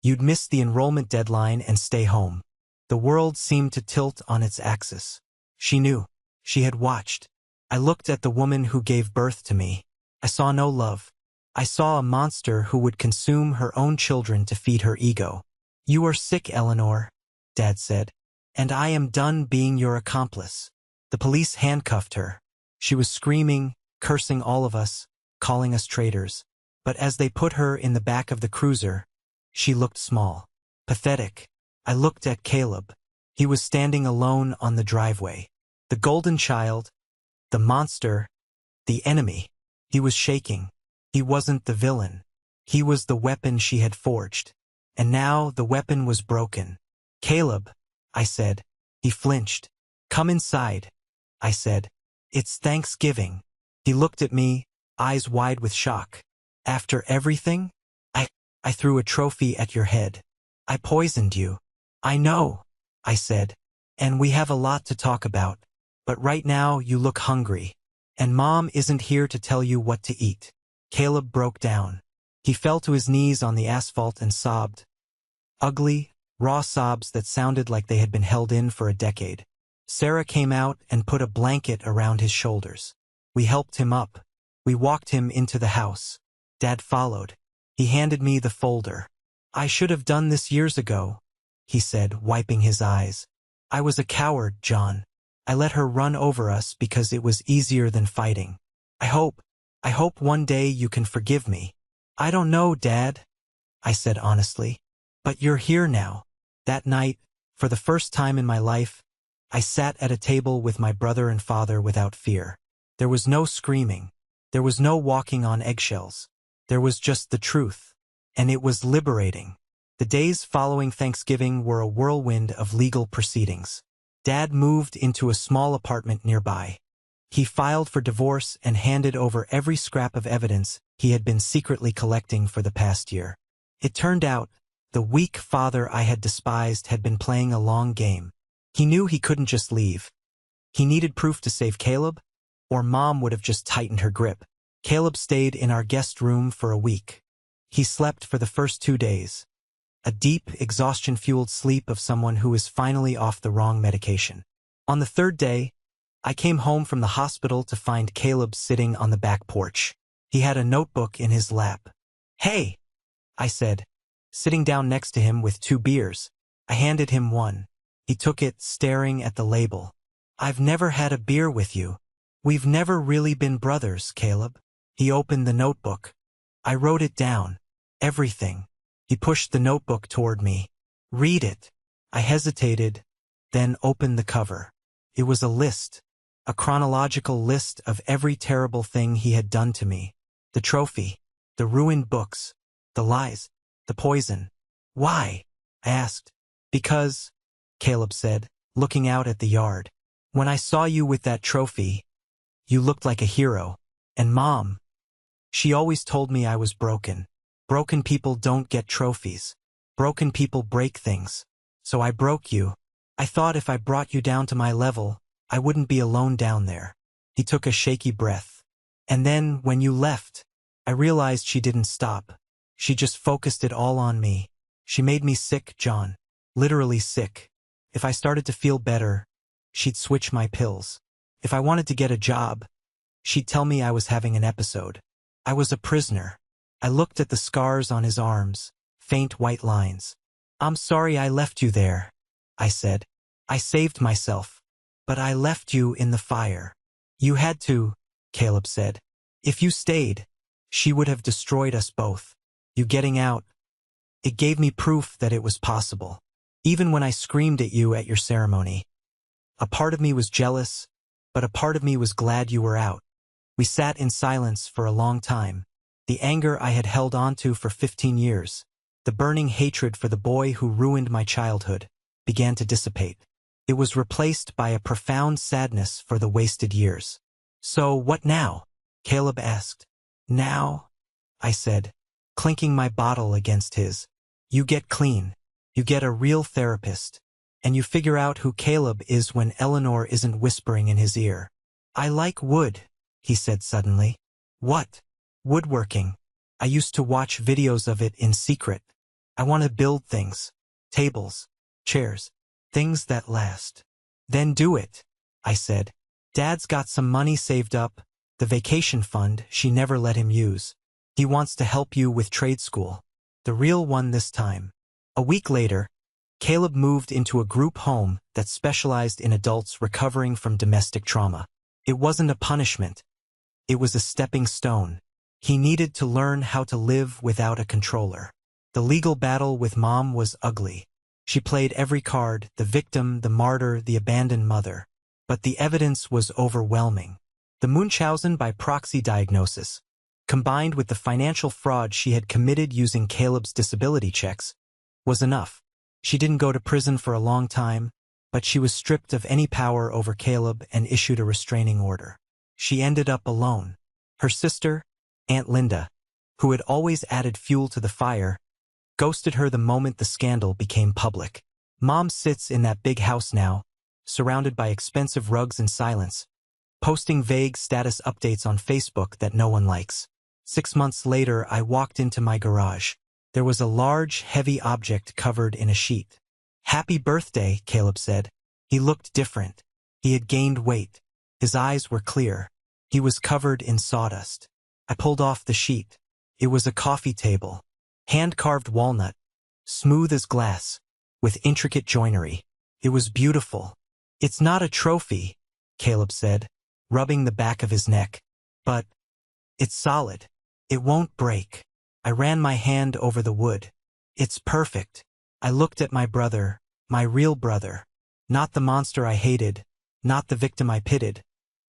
[SPEAKER 1] you'd miss the enrollment deadline and stay home. The world seemed to tilt on its axis. She knew. She had watched. I looked at the woman who gave birth to me. I saw no love. I saw a monster who would consume her own children to feed her ego. You are sick, Eleanor, Dad said, and I am done being your accomplice. The police handcuffed her. She was screaming, cursing all of us, calling us traitors. But as they put her in the back of the cruiser, she looked small, pathetic. I looked at Caleb. He was standing alone on the driveway. The golden child, the monster, the enemy. He was shaking. He wasn't the villain. He was the weapon she had forged. And now the weapon was broken. Caleb, I said. He flinched. Come inside, I said. It's Thanksgiving. He looked at me, eyes wide with shock. After everything? I threw a trophy at your head. I poisoned you. I know, I said. And we have a lot to talk about. But right now you look hungry. And Mom isn't here to tell you what to eat. Caleb broke down. He fell to his knees on the asphalt and sobbed. Ugly, raw sobs that sounded like they had been held in for a decade. Sarah came out and put a blanket around his shoulders. We helped him up. We walked him into the house. Dad followed. He handed me the folder. "I should have done this years ago," he said, wiping his eyes. "I was a coward, John. I let her run over us because it was easier than fighting. I hope one day you can forgive me." "I don't know, Dad," I said honestly. "But you're here now." That night, for the first time in my life, I sat at a table with my brother and father without fear. There was no screaming. There was no walking on eggshells. There was just the truth. And it was liberating. The days following Thanksgiving were a whirlwind of legal proceedings. Dad moved into a small apartment nearby. He filed for divorce and handed over every scrap of evidence he had been secretly collecting for the past year. It turned out, the weak father I had despised had been playing a long game. He knew he couldn't just leave. He needed proof to save Caleb, or Mom would have just tightened her grip. Caleb stayed in our guest room for a week. He slept for the first 2 days. A deep, exhaustion-fueled sleep of someone who is finally off the wrong medication. On the 3rd day, I came home from the hospital to find Caleb sitting on the back porch. He had a notebook in his lap. "Hey," I said, sitting down next to him with 2 beers. I handed him one. He took it, staring at the label. "I've never had a beer with you. We've never really been brothers, Caleb." He opened the notebook. I wrote it down. Everything. He pushed the notebook toward me. "Read it." I hesitated, then opened the cover. It was a list. A chronological list of every terrible thing he had done to me. The trophy. The ruined books. The lies. The poison. "Why?" I asked. "Because," Caleb said, looking out at the yard. "When I saw you with that trophy, you looked like a hero. And Mom, she always told me I was broken. Broken people don't get trophies. Broken people break things. So I broke you. I thought if I brought you down to my level, I wouldn't be alone down there." He took a shaky breath. "And then, when you left, I realized she didn't stop. She just focused it all on me. She made me sick, John. Literally sick. If I started to feel better, she'd switch my pills. If I wanted to get a job, she'd tell me I was having an episode. I was a prisoner." I looked at the scars on his arms, faint white lines. "I'm sorry I left you there," I said. "I saved myself. But I left you in the fire." "You had to," Caleb said. "If you stayed, she would have destroyed us both. You getting out, it gave me proof that it was possible. Even when I screamed at you at your ceremony. A part of me was jealous, but a part of me was glad you were out." We sat in silence for a long time. The anger I had held onto for 15 years, the burning hatred for the boy who ruined my childhood, began to dissipate. It was replaced by a profound sadness for the wasted years. "So what now?" Caleb asked. "Now," I said, clinking my bottle against his. "You get clean. You get a real therapist. And you figure out who Caleb is when Eleanor isn't whispering in his ear." "I like wood," he said suddenly. "What?" "Woodworking. I used to watch videos of it in secret. I want to build things. Tables, chairs, things that last." "Then do it," I said. "Dad's got some money saved up, the vacation fund she never let him use. He wants to help you with trade school. The real one this time." A week later, Caleb moved into a group home that specialized in adults recovering from domestic trauma. It wasn't a punishment. It was a stepping stone. He needed to learn how to live without a controller. The legal battle with Mom was ugly. She played every card, the victim, the martyr, the abandoned mother. But the evidence was overwhelming. The Munchausen by proxy diagnosis, combined with the financial fraud she had committed using Caleb's disability checks, was enough. She didn't go to prison for a long time, but she was stripped of any power over Caleb and issued a restraining order. She ended up alone. Her sister, Aunt Linda, who had always added fuel to the fire, ghosted her the moment the scandal became public. Mom sits in that big house now, surrounded by expensive rugs and silence, posting vague status updates on Facebook that no one likes. 6 months later, I walked into my garage. There was a large, heavy object covered in a sheet. "Happy birthday," Caleb said. He looked different. He had gained weight. His eyes were clear. He was covered in sawdust. I pulled off the sheet. It was a coffee table. Hand-carved walnut, smooth as glass, with intricate joinery. It was beautiful. "It's not a trophy," Caleb said, rubbing the back of his neck. "But it's solid. It won't break." I ran my hand over the wood. "It's perfect." I looked at my brother, my real brother. Not the monster I hated, not the victim I pitied,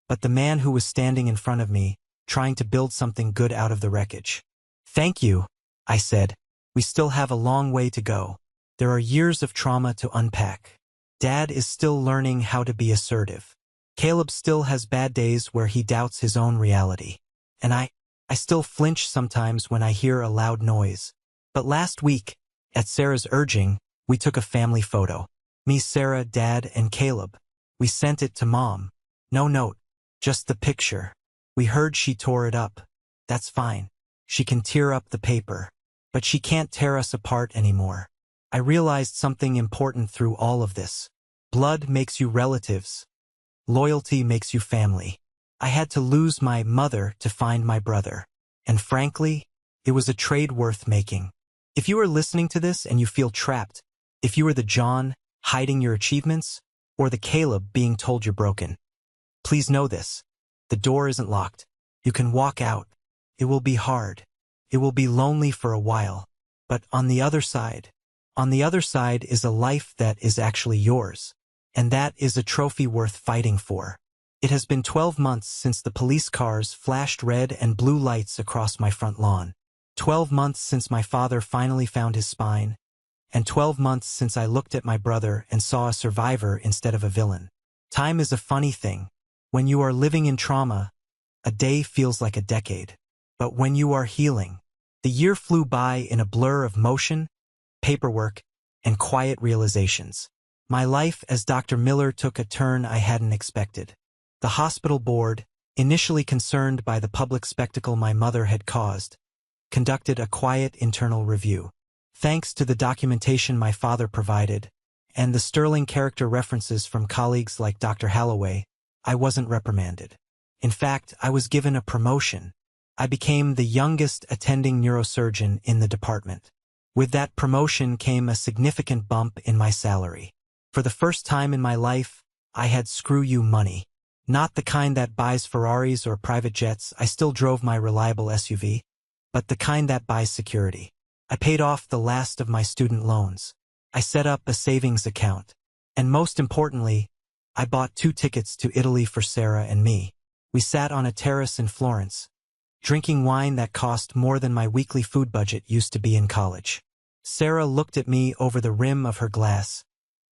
[SPEAKER 1] but the man who was standing in front of me, trying to build something good out of the wreckage. "Thank you," I said. "We still have a long way to go. There are years of trauma to unpack. Dad is still learning how to be assertive. Caleb still has bad days where he doubts his own reality. And I still flinch sometimes when I hear a loud noise. But last week, at Sarah's urging, we took a family photo. Me, Sarah, Dad, and Caleb. We sent it to Mom. No note, just the picture. We heard she tore it up. That's fine. She can tear up the paper. But she can't tear us apart anymore." I realized something important through all of this. Blood makes you relatives. Loyalty makes you family. I had to lose my mother to find my brother. And frankly, it was a trade worth making. If you are listening to this and you feel trapped, if you are the John hiding your achievements, or the Caleb being told you're broken, please know this. The door isn't locked. You can walk out. It will be hard. It will be lonely for a while. But on the other side is a life that is actually yours. And that is a trophy worth fighting for. It has been 12 months since the police cars flashed red and blue lights across my front lawn. 12 months since my father finally found his spine. And 12 months since I looked at my brother and saw a survivor instead of a villain. Time is a funny thing. When you are living in trauma, a day feels like a decade. But when you are healing, the year flew by in a blur of motion, paperwork, and quiet realizations. My life as Dr. Miller took a turn I hadn't expected. The hospital board, initially concerned by the public spectacle my mother had caused, conducted a quiet internal review. Thanks to the documentation my father provided, and the sterling character references from colleagues like Dr. Halloway, I wasn't reprimanded. In fact, I was given a promotion. I became the youngest attending neurosurgeon in the department. With that promotion came a significant bump in my salary. For the first time in my life, I had screw you money. Not the kind that buys Ferraris or private jets. I still drove my reliable SUV, but the kind that buys security. I paid off the last of my student loans. I set up a savings account. And most importantly, I bought 2 tickets to Italy for Sarah and me. We sat on a terrace in Florence, drinking wine that cost more than my weekly food budget used to be in college. Sarah looked at me over the rim of her glass,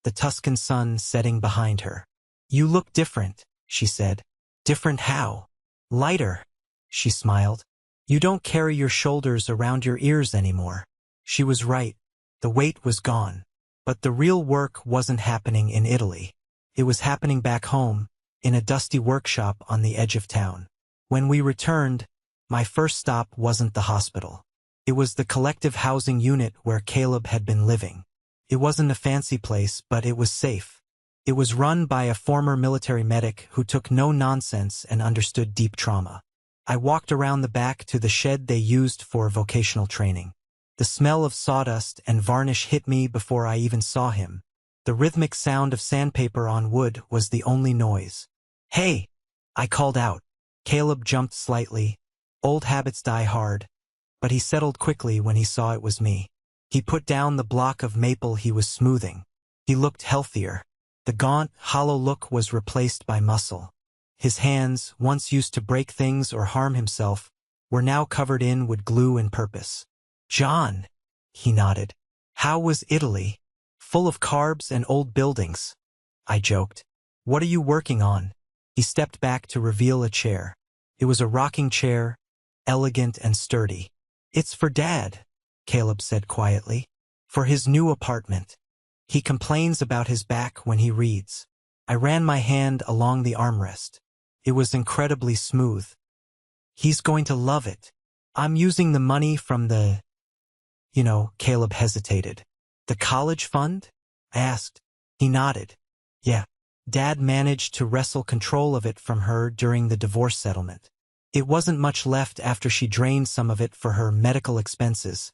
[SPEAKER 1] the Tuscan sun setting behind her. "You look different," she said. "Different how?" "Lighter," she smiled. "You don't carry your shoulders around your ears anymore." She was right. The weight was gone. But the real work wasn't happening in Italy. It was happening back home, in a dusty workshop on the edge of town. When we returned, my first stop wasn't the hospital. It was the collective housing unit where Caleb had been living. It wasn't a fancy place, but it was safe. It was run by a former military medic who took no nonsense and understood deep trauma. I walked around the back to the shed they used for vocational training. The smell of sawdust and varnish hit me before I even saw him. The rhythmic sound of sandpaper on wood was the only noise. "Hey!" I called out. Caleb jumped slightly. Old habits die hard. But he settled quickly when he saw it was me. He put down the block of maple he was smoothing. He looked healthier. The gaunt, hollow look was replaced by muscle. His hands, once used to break things or harm himself, were now covered in with glue and purpose. "John," he nodded. "How was Italy?" "Full of carbs and old buildings," I joked. "What are you working on?" He stepped back to reveal a chair. It was a rocking chair, elegant and sturdy. "It's for Dad," Caleb said quietly. "For his new apartment. He complains about his back when he reads." I ran my hand along the armrest. It was incredibly smooth. "He's going to love it. I'm using the money from the..." Caleb hesitated. "The college fund?" I asked. He nodded. "Yeah. Dad managed to wrestle control of it from her during the divorce settlement. It wasn't much left after she drained some of it for her medical expenses.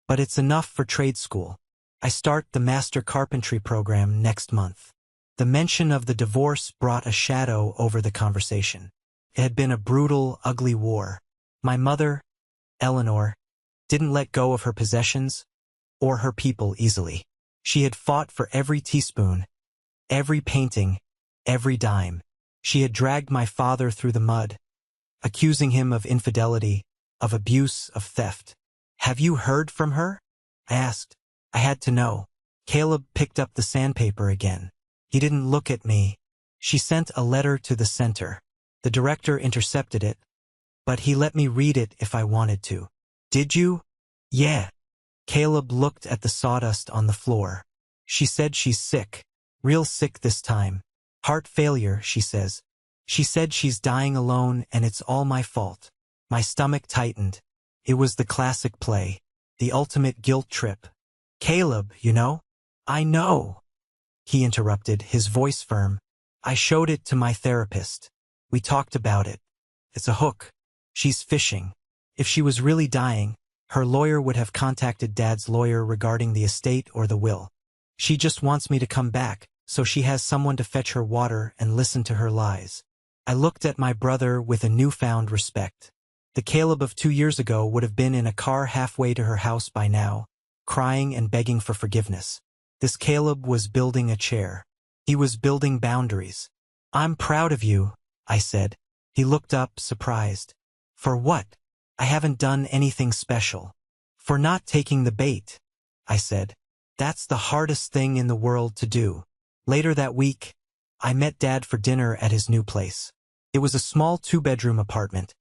[SPEAKER 1] But it's enough for trade school. I start the master carpentry program next month. The mention of the divorce brought a shadow over the conversation. It had been a brutal, ugly war. My mother, Eleanor, didn't let go of her possessions or her people easily. She had fought for every teaspoon, every painting, every dime. She had dragged my father through the mud, accusing him of infidelity, of abuse, of theft. "Have you heard from her?" I asked. I had to know. Caleb picked up the sandpaper again. He didn't look at me. "She sent a letter to the center. The director intercepted it, but he let me read it if I wanted to." "Did you?" "Yeah." Caleb looked at the sawdust on the floor. "She said she's sick. Real sick this time. Heart failure, she says. She said she's dying alone and it's all my fault." My stomach tightened. It was the classic play. The ultimate guilt trip. "Caleb, you know?" "I know," he interrupted, his voice firm. "I showed it to my therapist. We talked about it. It's a hook. She's fishing. If she was really dying, her lawyer would have contacted Dad's lawyer regarding the estate or the will. She just wants me to come back, so she has someone to fetch her water and listen to her lies." I looked at my brother with a newfound respect. The Caleb of 2 years ago would have been in a car halfway to her house by now, crying and begging for forgiveness. This Caleb was building a chair. He was building boundaries. "I'm proud of you," I said. He looked up, surprised. "For what?" "I haven't done anything special." "For not taking the bait," I said. "That's the hardest thing in the world to do." Later that week, I met Dad for dinner at his new place. It was a small 2-bedroom apartment.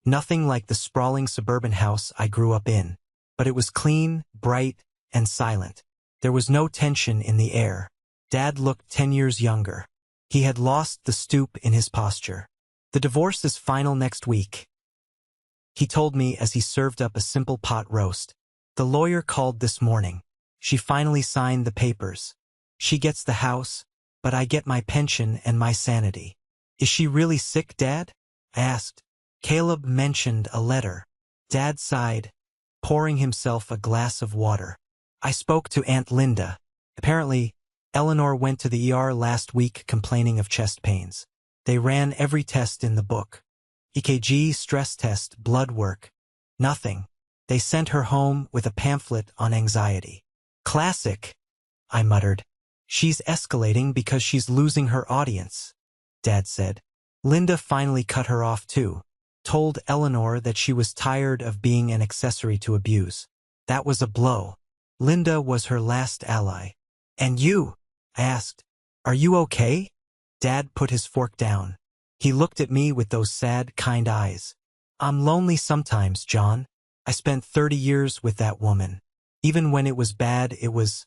[SPEAKER 1] Nothing like the sprawling suburban house I grew up in, but it was clean, bright, and silent. There was no tension in the air. Dad looked 10 years younger. He had lost the stoop in his posture. "The divorce is final next week," he told me as he served up a simple pot roast. "The lawyer called this morning. She finally signed the papers. She gets the house, but I get my pension and my sanity." "Is she really sick, Dad?" I asked. Caleb mentioned a letter. Dad sighed, pouring himself a glass of water. "I spoke to Aunt Linda. Apparently, Eleanor went to the ER last week complaining of chest pains. They ran every test in the book. EKG, stress test, blood work. Nothing. They sent her home with a pamphlet on anxiety." "Classic," I muttered. "She's escalating because she's losing her audience," Dad said. "Linda finally cut her off too. Told Eleanor that she was tired of being an accessory to abuse. That was a blow. Linda was her last ally." "And you?" I asked. "Are you okay?" Dad put his fork down. He looked at me with those sad, kind eyes. "I'm lonely sometimes, John. I spent 30 years with that woman. Even when it was bad, it was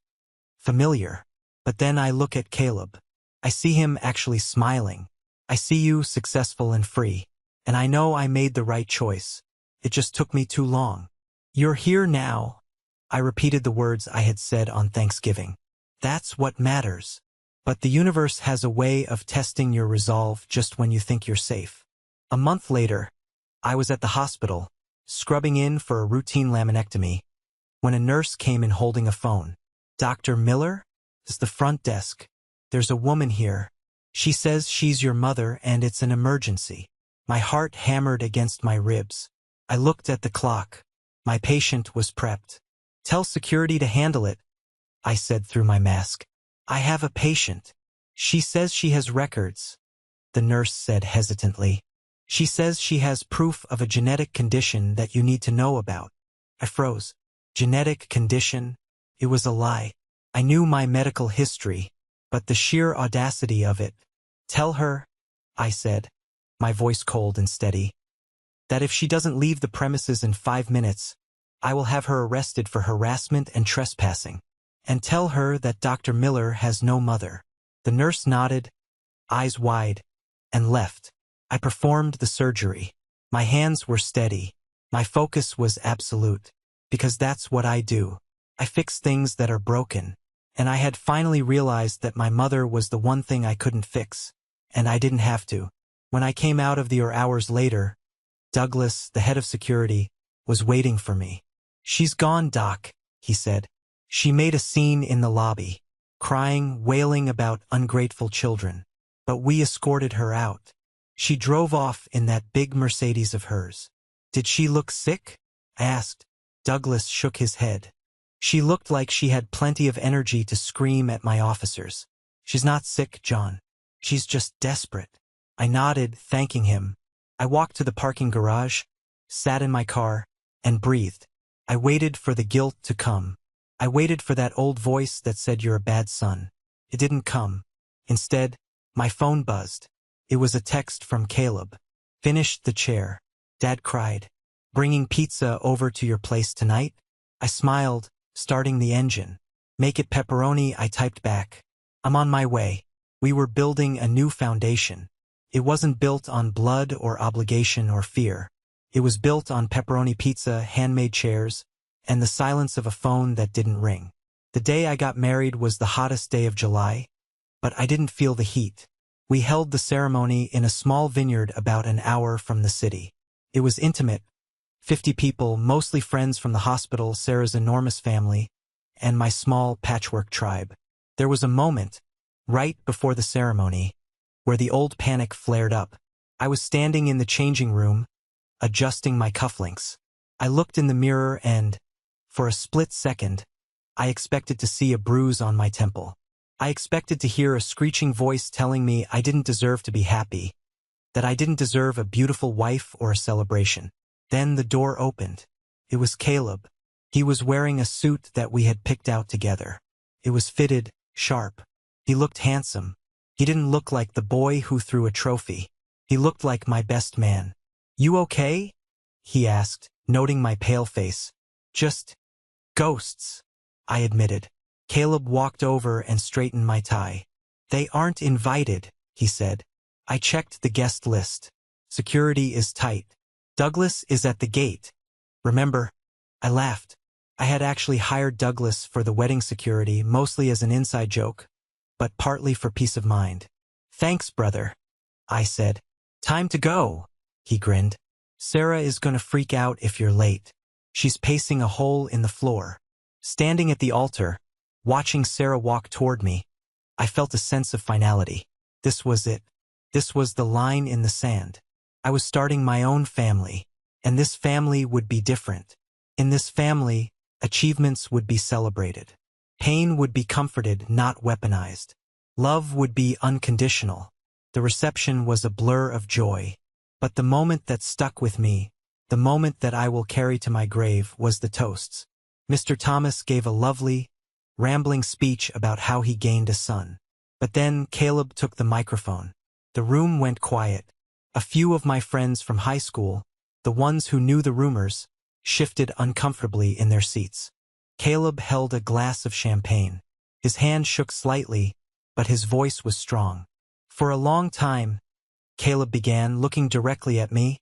[SPEAKER 1] familiar. But then I look at Caleb. I see him actually smiling. I see you successful and free. And I know I made the right choice. It just took me too long. You're here now." I repeated the words I had said on Thanksgiving. "That's what matters. But the universe has a way of testing your resolve just when you think you're safe." A month later, I was at the hospital, scrubbing in for a routine laminectomy, when a nurse came in holding a phone. "Dr. Miller? It's the front desk. There's a woman here. She says she's your mother and it's an emergency." My heart hammered against my ribs. I looked at the clock. My patient was prepped. "Tell security to handle it," I said through my mask. "I have a patient. She says she has records," the nurse said hesitantly. "She says she has proof of a genetic condition that you need to know about." I froze. Genetic condition? It was a lie. I knew my medical history, but the sheer audacity of it. "Tell her," I said, my voice cold and steady, "that if she doesn't leave the premises in 5 minutes, I will have her arrested for harassment and trespassing. And tell her that Dr. Miller has no mother." The nurse nodded, eyes wide, and left. I performed the surgery. My hands were steady. My focus was absolute, because that's what I do. I fix things that are broken. And I had finally realized that my mother was the one thing I couldn't fix, and I didn't have to. When I came out of the ER hours later, Douglas, the head of security, was waiting for me. "She's gone, Doc," he said. "She made a scene in the lobby, crying, wailing about ungrateful children. But we escorted her out. She drove off in that big Mercedes of hers." "Did she look sick?" I asked. Douglas shook his head. "She looked like she had plenty of energy to scream at my officers." "She's not sick, John. She's just desperate." I nodded, thanking him. I walked to the parking garage, sat in my car, and breathed. I waited for the guilt to come. I waited for that old voice that said you're a bad son. It didn't come. Instead, my phone buzzed. It was a text from Caleb. "Finished the chair." Dad cried. "Bringing pizza over to your place tonight?" I smiled, starting the engine. "Make it pepperoni," I typed back. "I'm on my way." We were building a new foundation. It wasn't built on blood or obligation or fear. It was built on pepperoni pizza, handmade chairs, and the silence of a phone that didn't ring. The day I got married was the hottest day of July, but I didn't feel the heat. We held the ceremony in a small vineyard about an hour from the city. It was intimate. 50 people, mostly friends from the hospital, Sarah's enormous family, and my small patchwork tribe. There was a moment, right before the ceremony, where the old panic flared up. I was standing in the changing room, adjusting my cufflinks. I looked in the mirror and, for a split second, I expected to see a bruise on my temple. I expected to hear a screeching voice telling me I didn't deserve to be happy, that I didn't deserve a beautiful wife or a celebration. Then the door opened. It was Caleb. He was wearing a suit that we had picked out together. It was fitted, sharp. He looked handsome. He didn't look like the boy who threw a trophy. He looked like my best man. "You okay?" he asked, noting my pale face. "Just ghosts," I admitted. Caleb walked over and straightened my tie. "They aren't invited," he said. I checked the guest list. Security is tight. Douglas is at the gate. "Remember?" I laughed. I had actually hired Douglas for the wedding security, mostly as an inside joke, but partly for peace of mind. "Thanks, brother," I said. "Time to go," he grinned. "Sarah is gonna freak out if you're late. She's pacing a hole in the floor." Standing at the altar, watching Sarah walk toward me, I felt a sense of finality. This was it. This was the line in the sand. I was starting my own family, and this family would be different. In this family, achievements would be celebrated. Pain would be comforted, not weaponized. Love would be unconditional. The reception was a blur of joy. But the moment that stuck with me, the moment that I will carry to my grave, was the toasts. Mr. Thomas gave a lovely, rambling speech about how he gained a son. But then Caleb took the microphone. The room went quiet. A few of my friends from high school, the ones who knew the rumors, shifted uncomfortably in their seats. Caleb held a glass of champagne. His hand shook slightly, but his voice was strong. "For a long time," Caleb began, looking directly at me,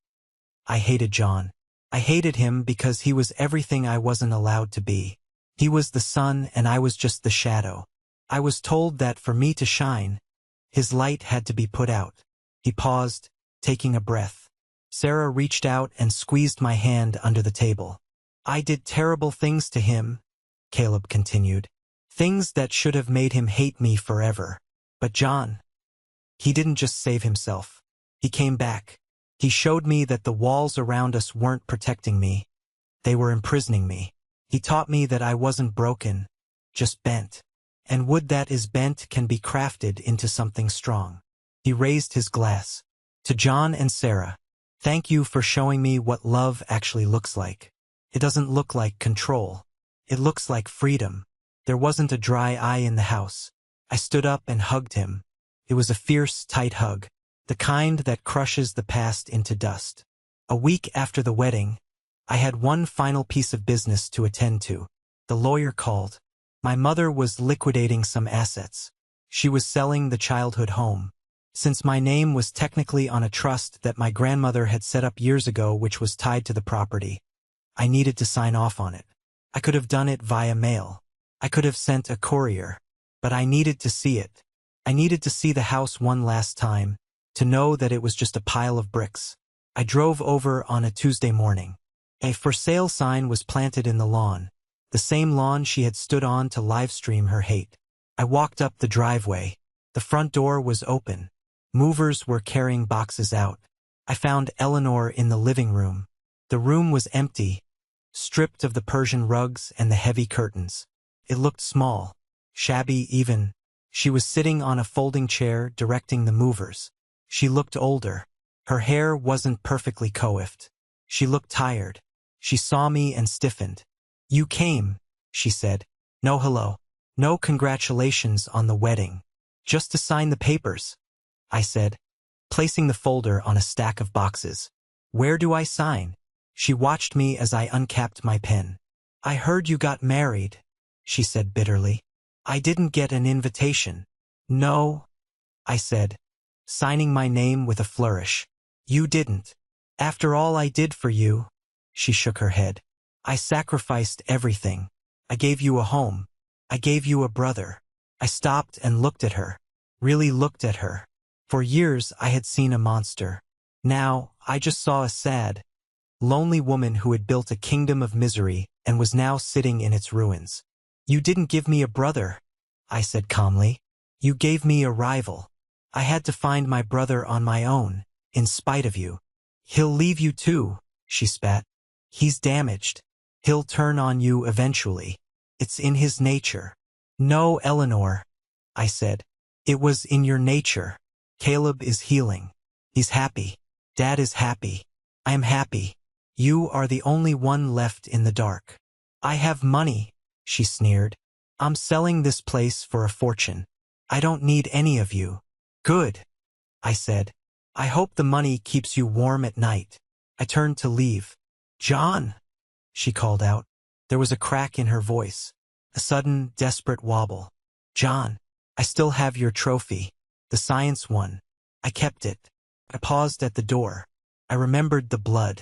[SPEAKER 1] "I hated John. I hated him because he was everything I wasn't allowed to be. He was the sun and I was just the shadow. I was told that for me to shine, his light had to be put out." He paused, taking a breath. Sarah reached out and squeezed my hand under the table. "I did terrible things to him," Caleb continued. "Things that should have made him hate me forever. But John, he didn't just save himself. He came back. He showed me that the walls around us weren't protecting me. They were imprisoning me. He taught me that I wasn't broken, just bent. And wood that is bent can be crafted into something strong." He raised his glass. "To John and Sarah, thank you for showing me what love actually looks like. It doesn't look like control. It looks like freedom." There wasn't a dry eye in the house. I stood up and hugged him. It was a fierce, tight hug, the kind that crushes the past into dust. A week after the wedding, I had one final piece of business to attend to. The lawyer called. My mother was liquidating some assets. She was selling the childhood home. Since my name was technically on a trust that my grandmother had set up years ago which was tied to the property, I needed to sign off on it. I could have done it via mail. I could have sent a courier. But I needed to see it. I needed to see the house one last time, to know that it was just a pile of bricks. I drove over on a Tuesday morning. A for sale sign was planted in the lawn, the same lawn she had stood on to livestream her hate. I walked up the driveway. The front door was open. Movers were carrying boxes out. I found Eleanor in the living room. The room was empty, stripped of the Persian rugs and the heavy curtains. It looked small, shabby even. She was sitting on a folding chair directing the movers. She looked older. Her hair wasn't perfectly coiffed. She looked tired. She saw me and stiffened. "You came," she said. "No hello. No congratulations on the wedding. Just to sign the papers," I said, placing the folder on a stack of boxes. "Where do I sign?" She watched me as I uncapped my pen. "I heard you got married," she said bitterly. "I didn't get an invitation." "No," I said, signing my name with a flourish. "You didn't. After all I did for you," she shook her head. "I sacrificed everything. I gave you a home. I gave you a brother." I stopped and looked at her. Really looked at her. For years I had seen a monster. Now I just saw a sad, lonely woman who had built a kingdom of misery and was now sitting in its ruins. "You didn't give me a brother," I said calmly. "You gave me a rival. I had to find my brother on my own, in spite of you." "He'll leave you too," she spat. "He's damaged. He'll turn on you eventually. It's in his nature." "No, Eleanor," I said. "It was in your nature. Caleb is healing. He's happy. Dad is happy. I am happy. You are the only one left in the dark." "I have money," she sneered. "I'm selling this place for a fortune. I don't need any of you." "Good," I said. "I hope the money keeps you warm at night." I turned to leave. "John," she called out. There was a crack in her voice, a sudden, desperate wobble. "John, I still have your trophy, the science one. I kept it." I paused at the door. I remembered the blood.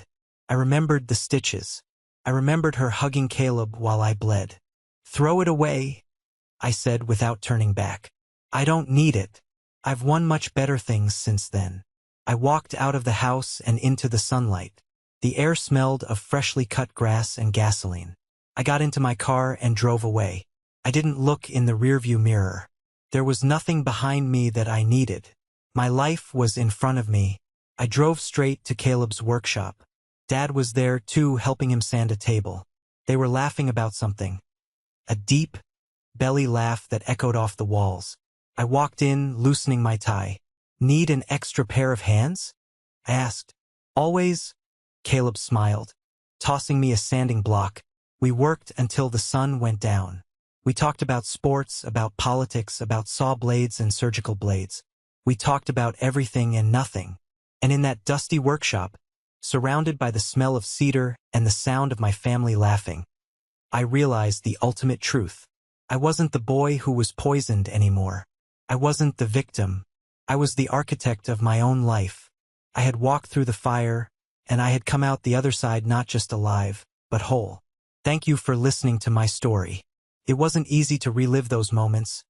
[SPEAKER 1] I remembered the stitches. I remembered her hugging Caleb while I bled. "Throw it away," I said without turning back. "I don't need it. I've won much better things since then." I walked out of the house and into the sunlight. The air smelled of freshly cut grass and gasoline. I got into my car and drove away. I didn't look in the rearview mirror. There was nothing behind me that I needed. My life was in front of me. I drove straight to Caleb's workshop. Dad was there too, helping him sand a table. They were laughing about something. A deep, belly laugh that echoed off the walls. I walked in, loosening my tie. "Need an extra pair of hands?" I asked. "Always," Caleb smiled, tossing me a sanding block. We worked until the sun went down. We talked about sports, about politics, about saw blades and surgical blades. We talked about everything and nothing. And in that dusty workshop, surrounded by the smell of cedar and the sound of my family laughing, I realized the ultimate truth. I wasn't the boy who was poisoned anymore. I wasn't the victim. I was the architect of my own life. I had walked through the fire, and I had come out the other side not just alive, but whole. Thank you for listening to my story. It wasn't easy to relive those moments,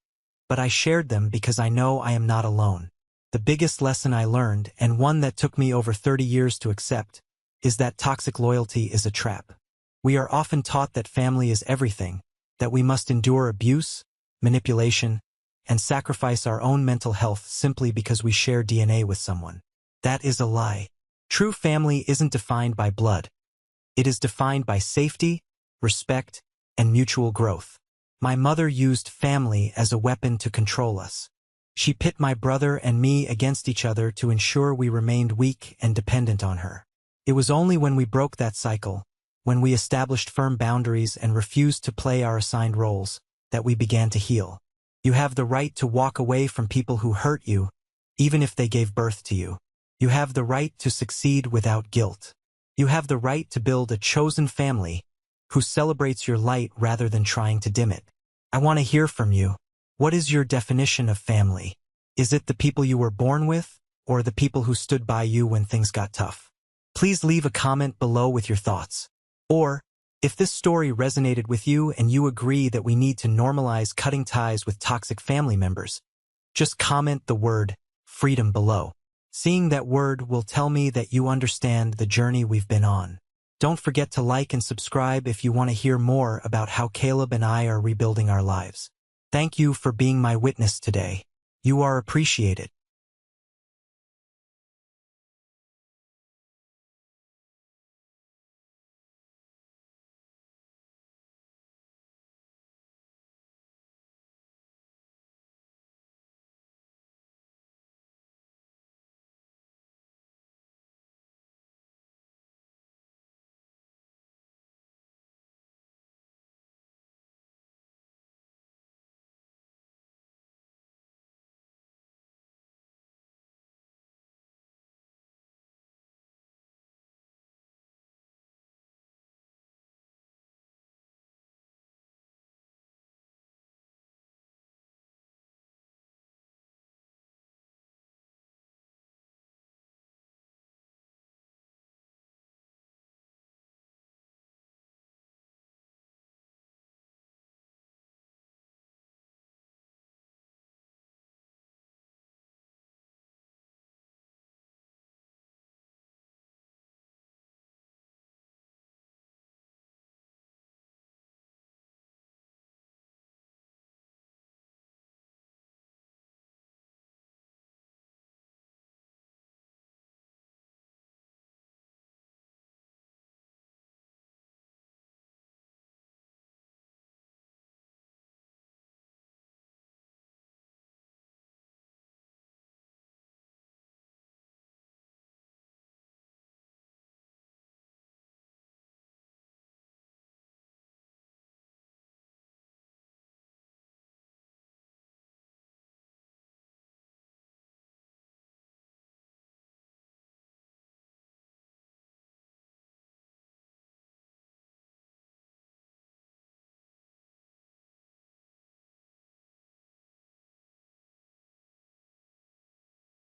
[SPEAKER 1] but I shared them because I know I am not alone. The biggest lesson I learned, and one that took me over 30 years to accept, is that toxic loyalty is a trap. We are often taught that family is everything, that we must endure abuse, manipulation, and sacrifice our own mental health simply because we share DNA with someone. That is a lie. True family isn't defined by blood. It is defined by safety, respect, and mutual growth. My mother used family as a weapon to control us. She pit my brother and me against each other to ensure we remained weak and dependent on her. It was only when we broke that cycle, when we established firm boundaries and refused to play our assigned roles, that we began to heal. You have the right to walk away from people who hurt you, even if they gave birth to you. You have the right to succeed without guilt. You have the right to build a chosen family who celebrates your light rather than trying to dim it. I want to hear from you. What is your definition of family? Is it the people you were born with, or the people who stood by you when things got tough? Please leave a comment below with your thoughts. Or, if this story resonated with you and you agree that we need to normalize cutting ties with toxic family members, just comment the word freedom below. Seeing that word will tell me that you understand the journey we've been on. Don't forget to like and subscribe if you want to hear more about how Caleb and I are rebuilding our lives. Thank you for being my witness today. You are appreciated.